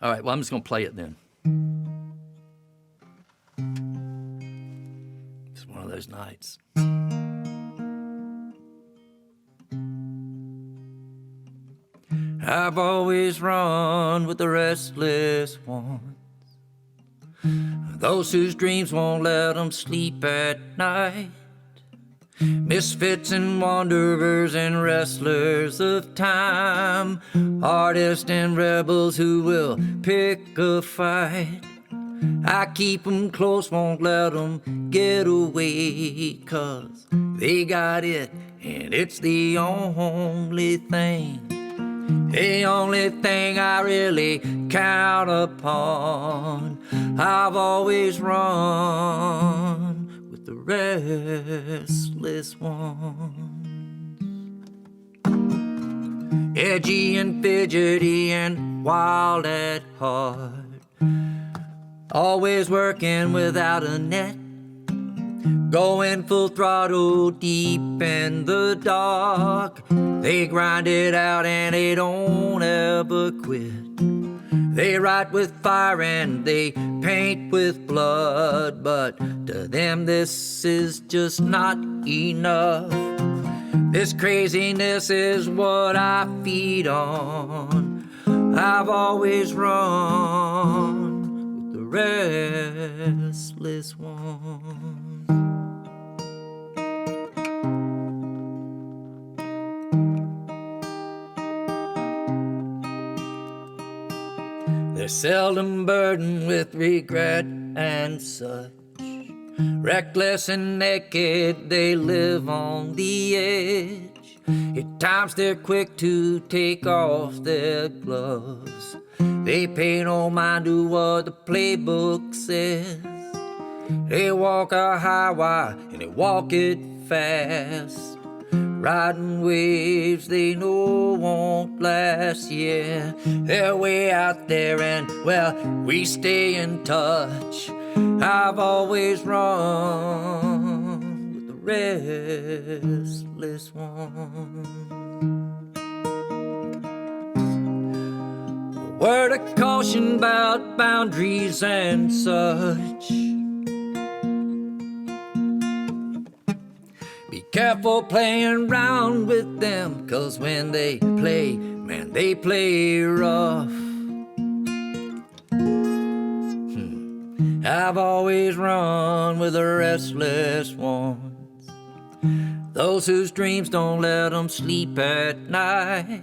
All right. Well, I'm just going to play it then. It's one of those nights. I've always run with the restless ones, those whose dreams won't let them sleep at night, misfits and wanderers and wrestlers of time, artists and rebels who will pick a fight. I keep 'em close, won't let 'em get away, 'cause they got it, and it's the only thing I really count upon. I've always run with the restless ones. Edgy and fidgety and wild at heart, always working without a net, going full throttle deep in the dark. They grind it out and they don't ever quit. They write with fire and they paint with blood, but to them this is just not enough. This craziness is what I feed on. I've always run with the restless ones. They're seldom burdened with regret and such. Reckless and naked, they live on the edge. At times they're quick to take off their gloves. They pay no mind to what the playbook says. They walk a highway and they walk it fast, riding waves they know won't last. Yeah, they're way out there and, well, we stay in touch. I've always run with the restless one. A word of caution about boundaries and such. Be careful playing around with them, 'cause when they play, man, they play rough. I've always run with the restless ones, those whose dreams don't let them sleep at night.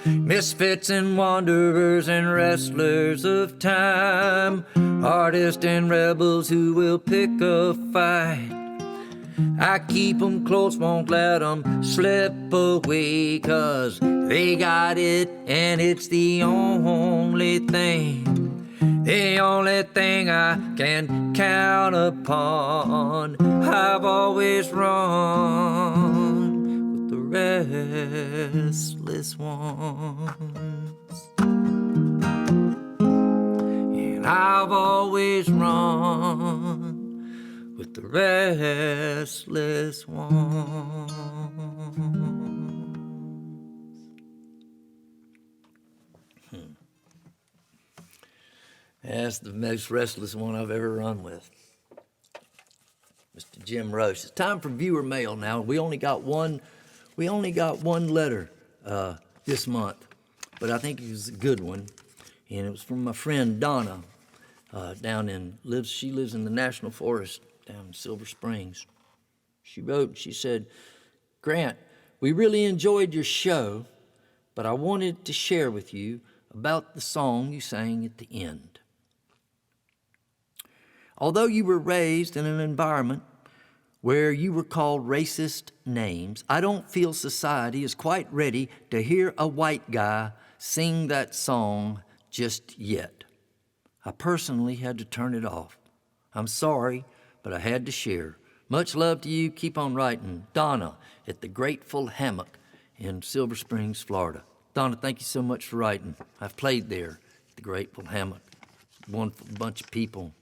Misfits and wanderers and wrestlers of time, artists and rebels who will pick a fight. I keep 'em close, won't let 'em slip away, 'cause they got it, and it's the only thing I can count upon. I've always run with the restless ones, and I've always run with the restless ones. That's the most restless one I've ever run with, Mr. Jim Roche. It's time for viewer mail now. We only got one letter this month, but I think it was a good one, and it was from my friend Donna. She lives in the National Forest down in Silver Springs. She wrote, she said, "Grant, we really enjoyed your show, but I wanted to share with you about the song you sang at the end. Although you were raised in an environment where you were called racist names, I don't feel society is quite ready to hear a white guy sing that song just yet. I personally had to turn it off. I'm sorry, but I had to share. Much love to you. Keep on writing. Donna at the Grateful Hammock in Silver Springs, Florida." Donna, thank you so much for writing. I've played there at the Grateful Hammock. Wonderful bunch of people.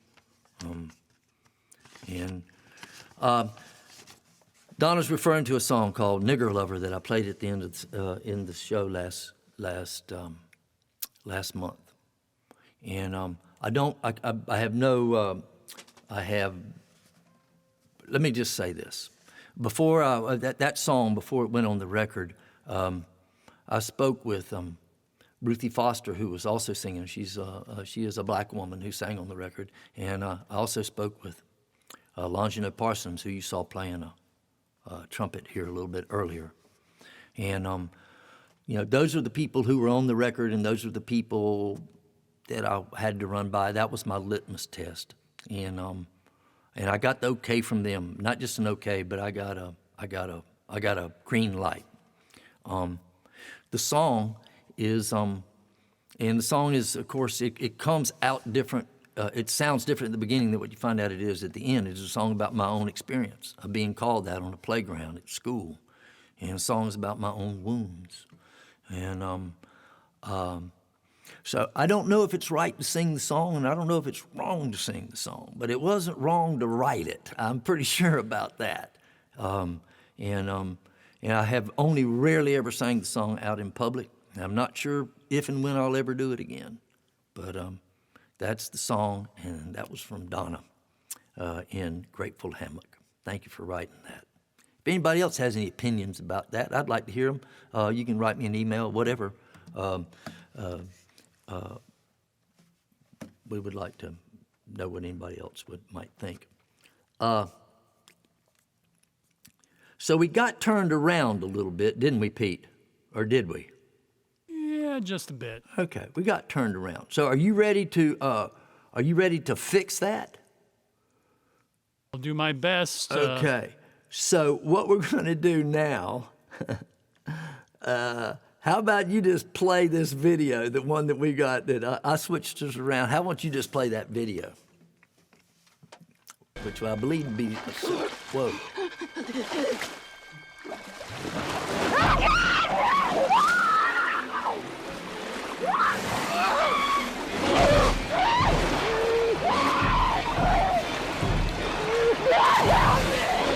Donna's referring to a song called "Nigger Lover" that I played at the end of in the show last month. And let me just say this. Before that song, before it went on the record, I spoke with Ruthie Foster, who was also singing. She is a black woman who sang on the record. And I also spoke with Longino Parsons, who you saw playing a trumpet here a little bit earlier. And, those are the people who were on the record, and those are the people that I had to run by. That was my litmus test, and I got the okay from them. Not just an okay, but I got a green light. The song is, and the song is, of course, it comes out different. It sounds different at the beginning than what you find out it is at the end. It's a song about my own experience of being called that on a playground at school, and a song is about my own wounds. And so I don't know if it's right to sing the song, and I don't know if it's wrong to sing the song, but it wasn't wrong to write it. I'm pretty sure about that. And I have only rarely ever sang the song out in public. I'm not sure if and when I'll ever do it again, but that's the song, and that was from Donna in Grateful Hammock. Thank you for writing that. If anybody else has any opinions about that, I'd like to hear them. You can write me an email, whatever. We would like to know what anybody else might think. So we got turned around a little bit, didn't we, Pete? Or did we? Yeah, just a bit. Okay, we got turned around. So are you ready to fix that? I'll do my best. Okay. So what we're going to do now, how about you just play this video, the one that we got that I switched this around. How about you just play that video? Which I believe to be, whoa.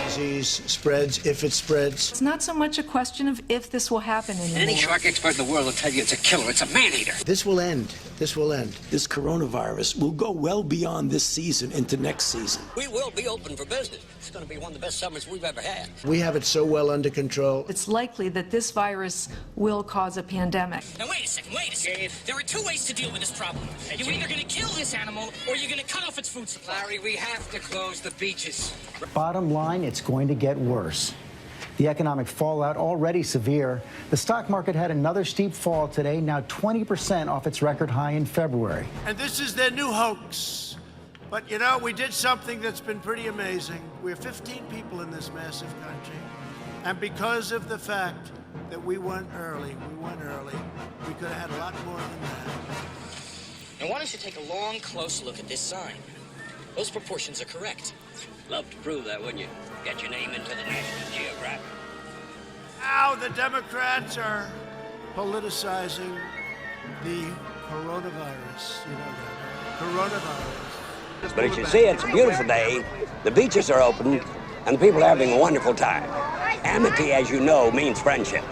Disease spreads if it spreads. It's not so much a question of if this will happen anymore. Any shark expert in the world will tell you it's a killer. It's a man-eater. This will end. This will end. This coronavirus will go well beyond this season into next season. We will be open for business. It's going to be one of the best summers we've ever had. We have it so well under control. It's likely that this virus will cause a pandemic. Now, wait a second. There are two ways to deal with this problem. You're either going to kill this animal or you're going to cut off its food supply. Larry, we have to close the beaches. Bottom line, it's going to get worse. The economic fallout already severe. The stock market had another steep fall today, now 20% off its record high in February. And this is their new hoax. But, you know, we did something that's been pretty amazing. We're 15 people in this massive country. And because of the fact that we went early, we could have had a lot more than that. Now, why don't you take a long, close look at this sign? Those proportions are correct. Love to prove that, wouldn't you? Get your name into the National Geographic. Now the Democrats are politicizing the coronavirus. You know that. Coronavirus. But as you see, it's a beautiful day. The beaches are open, and the people are having a wonderful time. Amity, as you know, means friendship.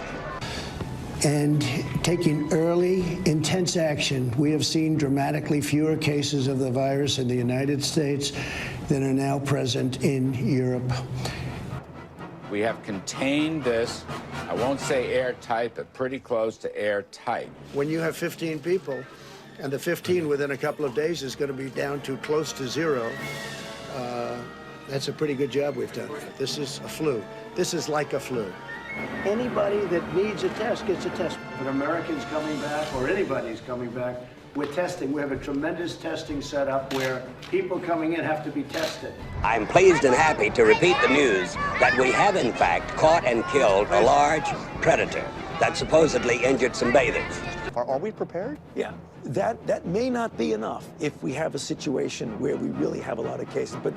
And taking early, intense action, we have seen dramatically fewer cases of the virus in the United States than are now present in Europe. We have contained this, I won't say airtight, but pretty close to airtight. When you have 15 people, and the 15 within a couple of days is going to be down to close to zero, that's a pretty good job we've done. This is a flu. This is like a flu. Anybody that needs a test gets a test. But Americans coming back, or anybody's coming back, we're testing. We have a tremendous testing setup where people coming in have to be tested. I'm pleased and happy to repeat the news that we have, in fact, caught and killed a large predator that supposedly injured some bathers. Are we prepared? Yeah, that may not be enough if we have a situation where we really have a lot of cases. But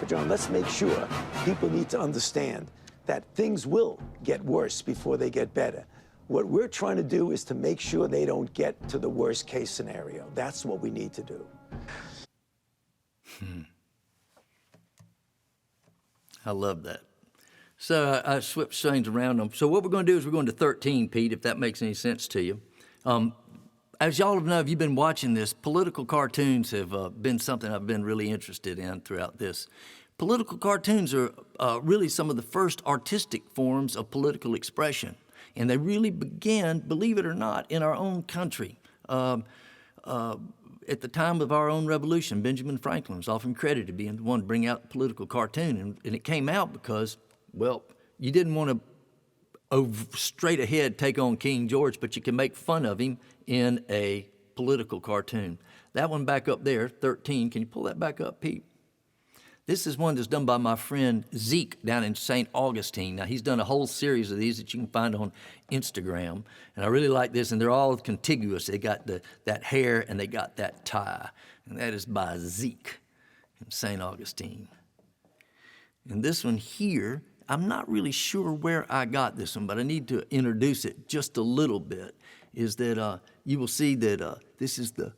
John, let's make sure people need to understand that things will get worse before they get better. What we're trying to do is to make sure they don't get to the worst case scenario. That's what we need to do. I love that. So I switched things around. So what we're going to do is we're going to 13, Pete, if that makes any sense to you. As y'all know, if you've been watching this, political cartoons have been something I've been really interested in throughout this. Political cartoons are really some of the first artistic forms of political expression. And they really began, believe it or not, in our own country. At the time of our own revolution, Benjamin Franklin was often credited being the one to bring out the political cartoon. And it came out because, well, you didn't want to straight ahead take on King George, but you can make fun of him in a political cartoon. that one back up there, 13. Can you pull that back up, Pete? This is one that's done by my friend Zeke down in St. Augustine. Now, he's done a whole series of these that you can find on Instagram. And I really like this, and they're all contiguous. They got that hair and they got that tie. And that is by Zeke in St. Augustine. And this one here, I'm not really sure where I got this one, but I need to introduce it just a little bit, is that you will see that this is the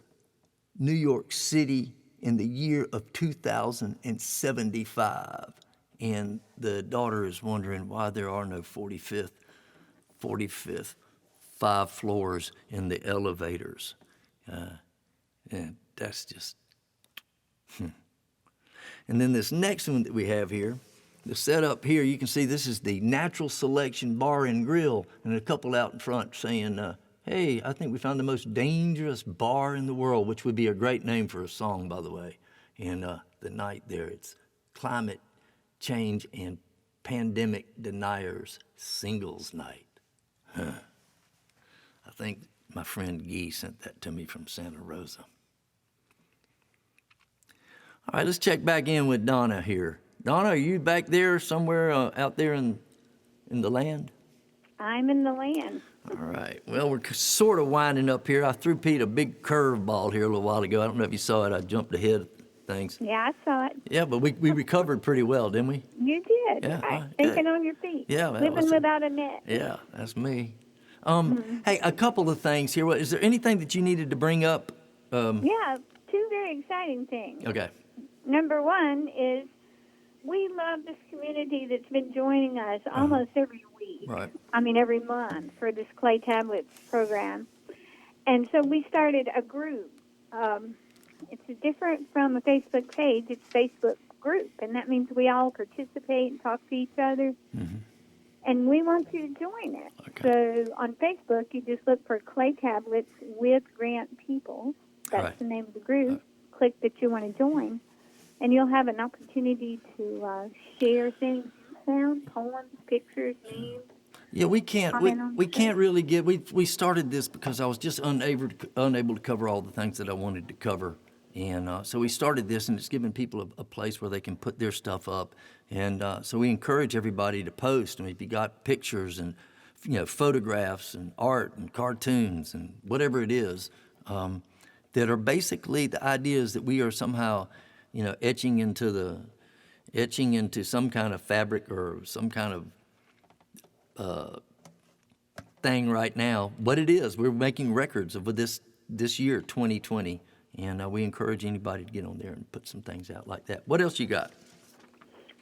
New York City in the year of 2075. And the daughter is wondering why there are no 45th, 5 floors in the elevators. And that's just, And then this next one that we have here, the setup here, you can see this is the Natural Selection Bar and Grill, and a couple out in front saying, hey, I think we found the most dangerous bar in the world, which would be a great name for a song, by the way. And the night there, it's Climate Change and Pandemic Deniers Singles Night. I think my friend Guy sent that to me from Santa Rosa. All right, let's check back in with Donna here. Donna, are you back there somewhere out there in the land? I'm in the land. All right. Well, we're sort of winding up here. I threw Pete a big curveball here a little while ago. I don't know if you saw it. I jumped ahead of things. Yeah, I saw it. Yeah, but we recovered pretty well, didn't we? You did. Yeah, Right. good. Thinking on your feet. Yeah, that Living was- without a net. Yeah, that's me. Hey, a couple of things here. Is there anything that you needed to bring up? Yeah, 2 very exciting things. Okay. Number one is we love this community that's been joining us almost every week. Right. I mean, every month for this Clay Tablets program. And so we started a group. It's different from a Facebook page. It's a Facebook group, and that means we all participate and talk to each other. Mm-hmm. And we want you to join it. Okay. So on Facebook, you just look for Clay Tablets with Grant Peeples. That's Right. the name of the group. Click that you want to join, and you'll have an opportunity to share things you found, poems, pictures, memes. Yeah, we can't really get. We started this because I was just unable to cover all the things that I wanted to cover, and so we started this, and it's giving people a place where they can put their stuff up, and so we encourage everybody to post. I mean, if you got pictures and photographs and art and cartoons and whatever it is, that are basically the ideas that we are somehow, etching into some kind of fabric or some kind of thing right now. What it is, we're making records of this year, 2020, and we encourage anybody to get on there and put some things out like that. What else you got?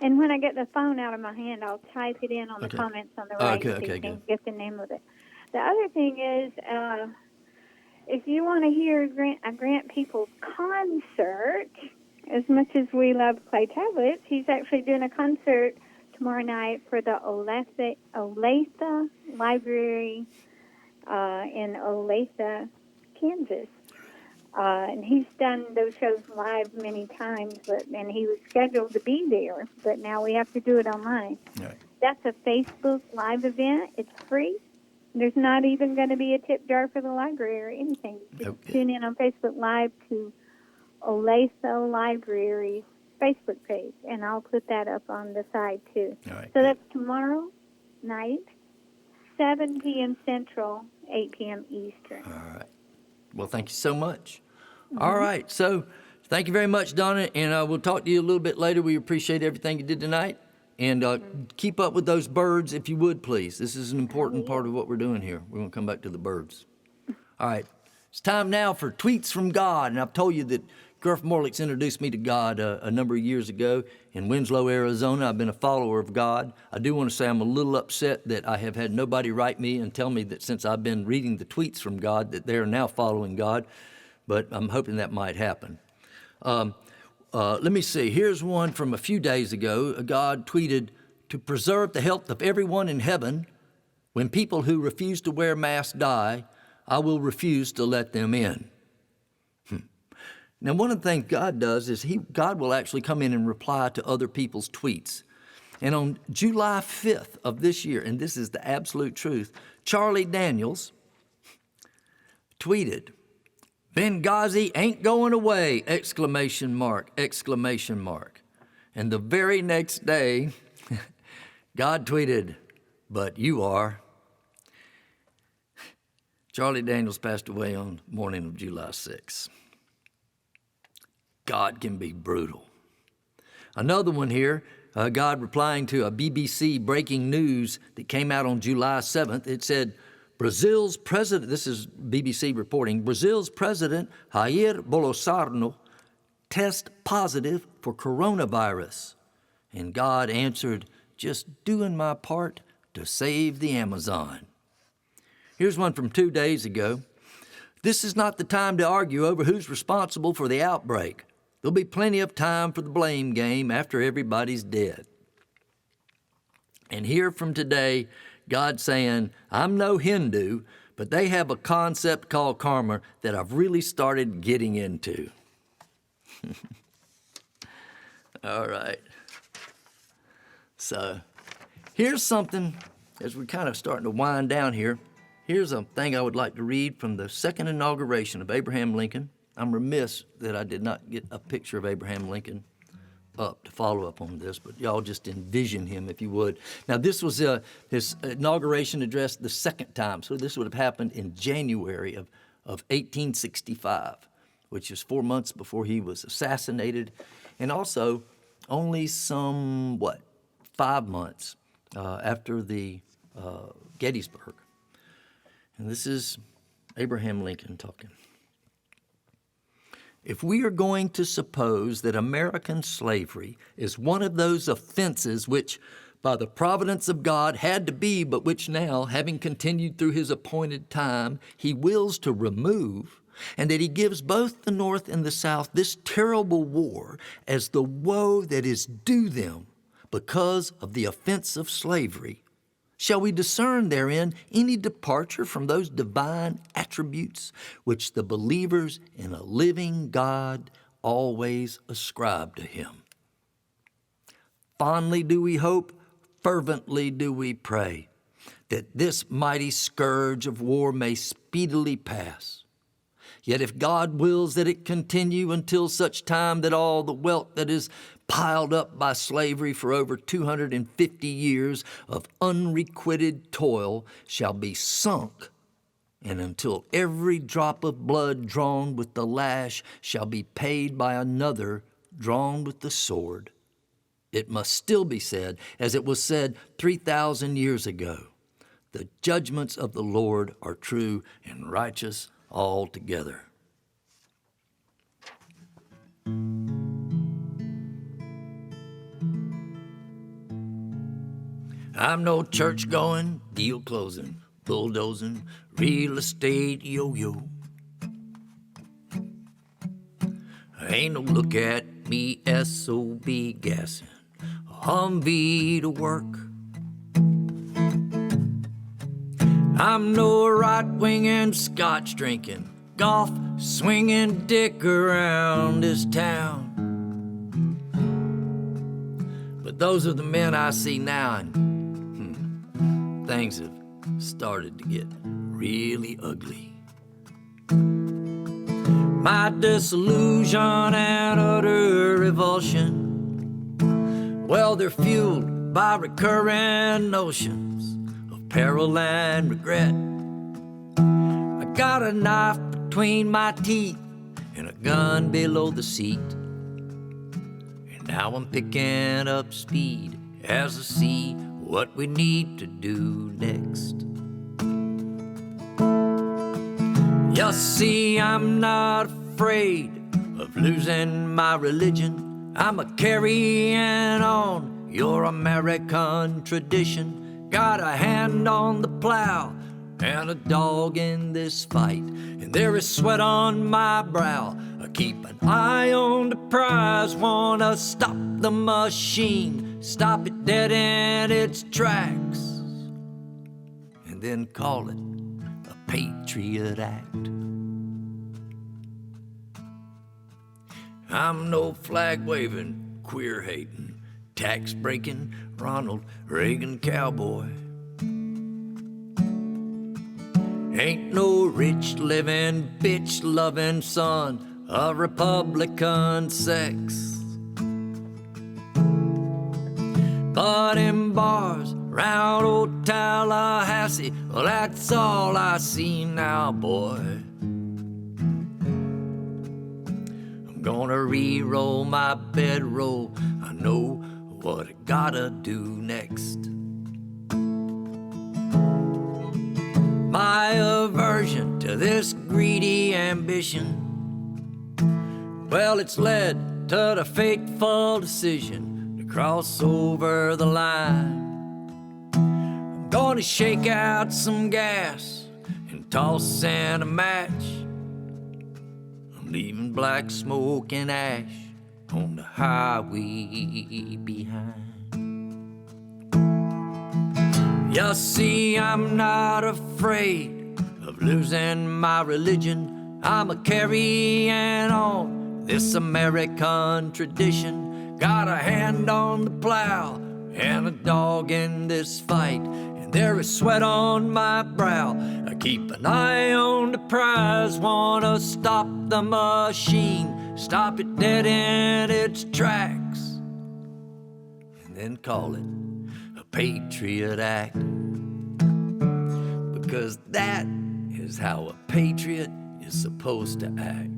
And when I get the phone out of my hand, I'll type it in on the comments on the right so you can get the name of it. The other thing is, if you want to hear a Grant Peeples concert, as much as we love Clay Tablets, he's actually doing a concert tomorrow night for the Olathe Library in Olathe, Kansas. And he's done those shows live many times, and he was scheduled to be there, but now we have to do it online. Right. That's a Facebook Live event. It's free. There's not even going to be a tip jar for the library or anything. Just tune in on Facebook Live to Olathe Library's Facebook page, and I'll put that up on the side, too. All right, so that's tomorrow night, 7 p.m. Central, 8 p.m. Eastern. All right. Well, thank you so much. All right. So thank you very much, Donna, and we'll talk to you a little bit later. We appreciate everything you did tonight. And keep up with those birds, if you would, please. This is an important part of what we're doing here. We're going to come back to the birds. All right. It's time now for Tweets from God. And I've told you that Gurf Morlick's introduced me to God a number of years ago in Winslow, Arizona. I've been a follower of God. I do want to say I'm a little upset that I have had nobody write me and tell me that since I've been reading the tweets from God that they are now following God. But I'm hoping that might happen. Let me see. Here's one from a few days ago. God tweeted, "To preserve the health of everyone in heaven, when people who refuse to wear masks die, I will refuse to let them in." Now, one of the things God does is God will actually come in and reply to other people's tweets. And on July 5th of this year, and this is the absolute truth, Charlie Daniels tweeted, Benghazi ain't going away! Exclamation mark, exclamation mark. And the very next day, God tweeted, but you are. Charlie Daniels passed away on the morning of July 6th. God can be brutal. Another one here, God replying to a BBC breaking news that came out on July 7th. It said, Brazil's president, this is BBC reporting, Brazil's president Jair Bolsonaro test positive for coronavirus. And God answered, just doing my part to save the Amazon. Here's one from 2 days ago. This is not the time to argue over who's responsible for the outbreak. There'll be plenty of time for the blame game after everybody's dead. And here from today, God saying, I'm no Hindu, but they have a concept called karma that I've really started getting into. All right. So here's something, as we're kind of starting to wind down here, here's a thing I would like to read from the second inauguration of Abraham Lincoln. I'm remiss that I did not get a picture of Abraham Lincoln up to follow up on this, but y'all just envision him if you would. Now, this was his inauguration address the second time, so this would have happened in January of 1865, which is 4 months before he was assassinated, and also only some, 5 months after the Gettysburg. And this is Abraham Lincoln talking. If we are going to suppose that American slavery is one of those offenses which, by the providence of God, had to be, but which now, having continued through his appointed time, he wills to remove, and that he gives both the North and the South this terrible war as the woe that is due them because of the offense of slavery, shall we discern therein any departure from those divine attributes which the believers in a living God always ascribe to him? Fondly do we hope, fervently do we pray, that this mighty scourge of war may speedily pass. Yet if God wills that it continue until such time that all the wealth that is piled up by slavery for over 250 years of unrequited toil shall be sunk, and until every drop of blood drawn with the lash shall be paid by another drawn with the sword, it must still be said, as it was said 3,000 years ago, the judgments of the Lord are true and righteous altogether. I'm no church-going, deal-closing, bulldozing, real estate yo-yo. I ain't no look at me S.O.B. gassing, Humvee to work. I'm no right-winging, scotch-drinking, golf-swinging dick around this town. But those are the men I see now, and things have started to get really ugly. My disillusion and utter revulsion, well, they're fueled by recurring notions of peril and regret. I got a knife between my teeth and a gun below the seat, and now I'm picking up speed as I see what we need to do next. You see, I'm not afraid of losing my religion. I'm a carrying on your American tradition. Got a hand on the plow and a dog in this fight, and there is sweat on my brow. I keep an eye on the prize, wanna stop the machine, stop it dead in its tracks, and then call it a Patriot Act. I'm no flag-waving, queer-hating, tax-breaking, Ronald Reagan cowboy. Ain't no rich living, bitch loving son of Republican sex. But in bars round old Tallahassee, well, that's all I see now, boy. I'm gonna re-roll my bedroll. I know what I gotta do next. My aversion to this greedy ambition, well, it's led to the fateful decision to cross over the line. I'm gonna shake out some gas and toss in a match. I'm leaving black smoke and ash on the highway behind. You see, I'm not afraid of losing my religion. I'm a carrying on this American tradition. Got a hand on the plow and a dog in this fight, and there is sweat on my brow. I keep an eye on the prize, wanna stop the machine, stop it dead in its tracks, and then call it a Patriot Act. Because that is how a patriot is supposed to act.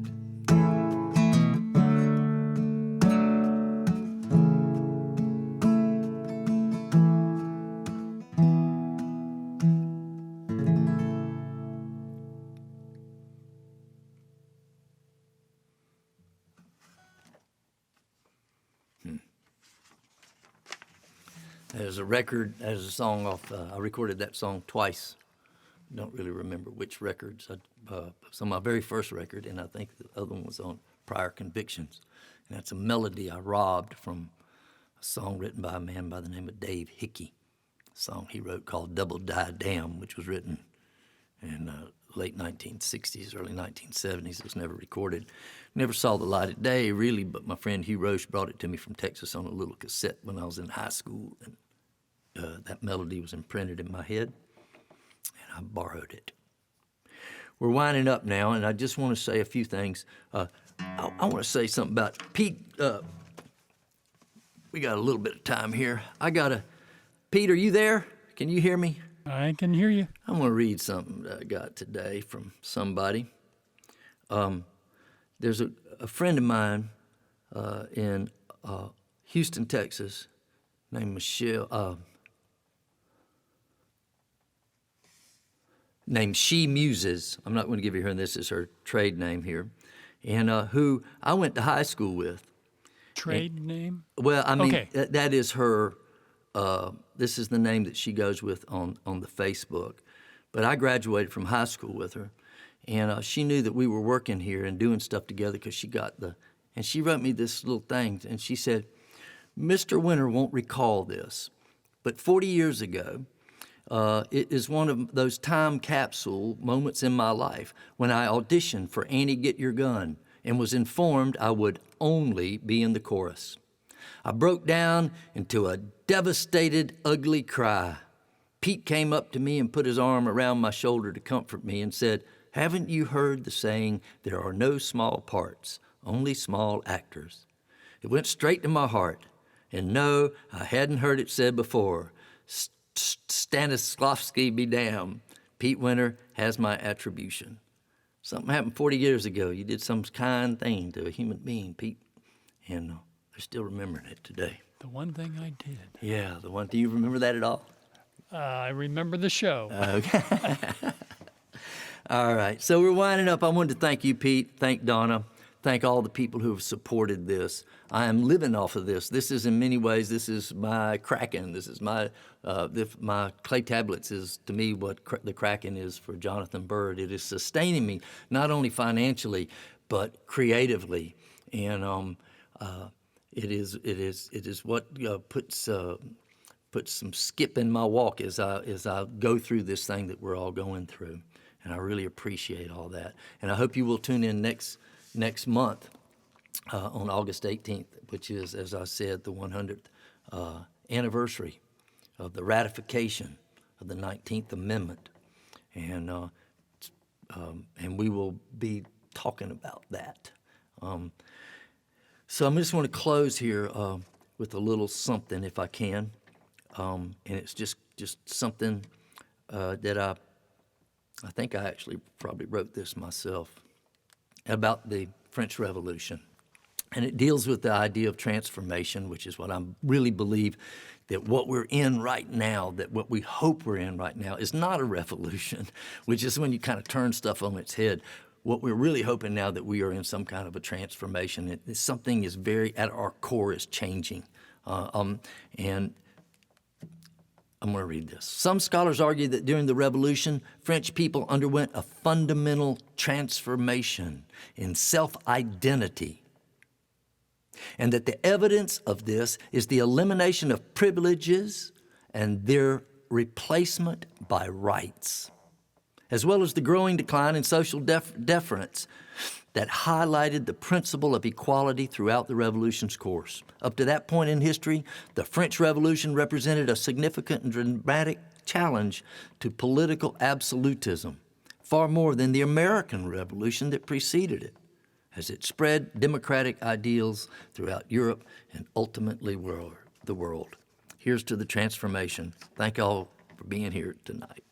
There's a record, there's a song off, I recorded that song twice. Don't really remember which records. It's on my very first record, and I think the other one was on Prior Convictions. And that's a melody I robbed from a song written by a man by the name of Dave Hickey, a song he wrote called Double Die Damn, which was written in late 1960s, early 1970s. It was never recorded. Never saw the light of day, really, but my friend Hugh Roche brought it to me from Texas on a little cassette when I was in high school, and that melody was imprinted in my head, and I borrowed it. We're winding up now, and I just want to say a few things. I want to say something about Pete. We got a little bit of time here. Pete, are you there? Can you hear me? I can hear you. I'm going to read something that I got today from somebody. There's a friend of mine in Houston, Texas, named Michelle, named She Muses. I'm not going to give you her, and this is her trade name here, and who I went to high school with. Trade name? Well, I mean, okay. That is her. This is the name that she goes with on the Facebook. But I graduated from high school with her, and she knew that we were working here and doing stuff together because she got and she wrote me this little thing, and she said, Mr. Winter won't recall this, but 40 years ago, it is one of those time capsule moments in my life when I auditioned for Annie Get Your Gun and was informed I would only be in the chorus. I broke down into a devastated, ugly cry. Pete came up to me and put his arm around my shoulder to comfort me and said, haven't you heard the saying, there are no small parts, only small actors? It went straight to my heart. And no, I hadn't heard it said before. Stanislavski be damned. Pete Winter has my attribution. Something happened 40 years ago. You did some kind thing to a human being, Pete, and they're still remembering it today. The one thing I did. Yeah, the one. Do you remember that at all? I remember the show. Okay. All right. So we're winding up. I wanted to thank you, Pete. Thank Donna. Thank all the people who have supported this. I am living off of this. This is, in many ways, this is my Kraken. This is my Clay Tablets is, to me, what the Kraken is for Jonathan Byrd. It is sustaining me, not only financially, but creatively. And it is what puts some skip in my walk as I go through this thing that we're all going through. And I really appreciate all that. And I hope you will tune in next month on August 18th, which is, as I said, the 100th anniversary of the ratification of the 19th Amendment. And and we will be talking about that. So I just want to close here with a little something, if I can, and it's just something that I think I actually probably wrote this myself, about the French Revolution. And it deals with the idea of transformation, which is what I really believe, that what we're in right now, that what we hope we're in right now, is not a revolution, which is when you kind of turn stuff on its head. What we're really hoping now, that we are in some kind of a transformation. Something is very, at our core, is changing. And I'm going to read this. Some scholars argue that during the Revolution, French people underwent a fundamental transformation in self-identity, and that the evidence of this is the elimination of privileges and their replacement by rights, as well as the growing decline in social deference that highlighted the principle of equality throughout the Revolution's course. Up to that point in history, the French Revolution represented a significant and dramatic challenge to political absolutism, far more than the American Revolution that preceded it, as it spread democratic ideals throughout Europe and ultimately the world. Here's to the transformation. Thank you all for being here tonight.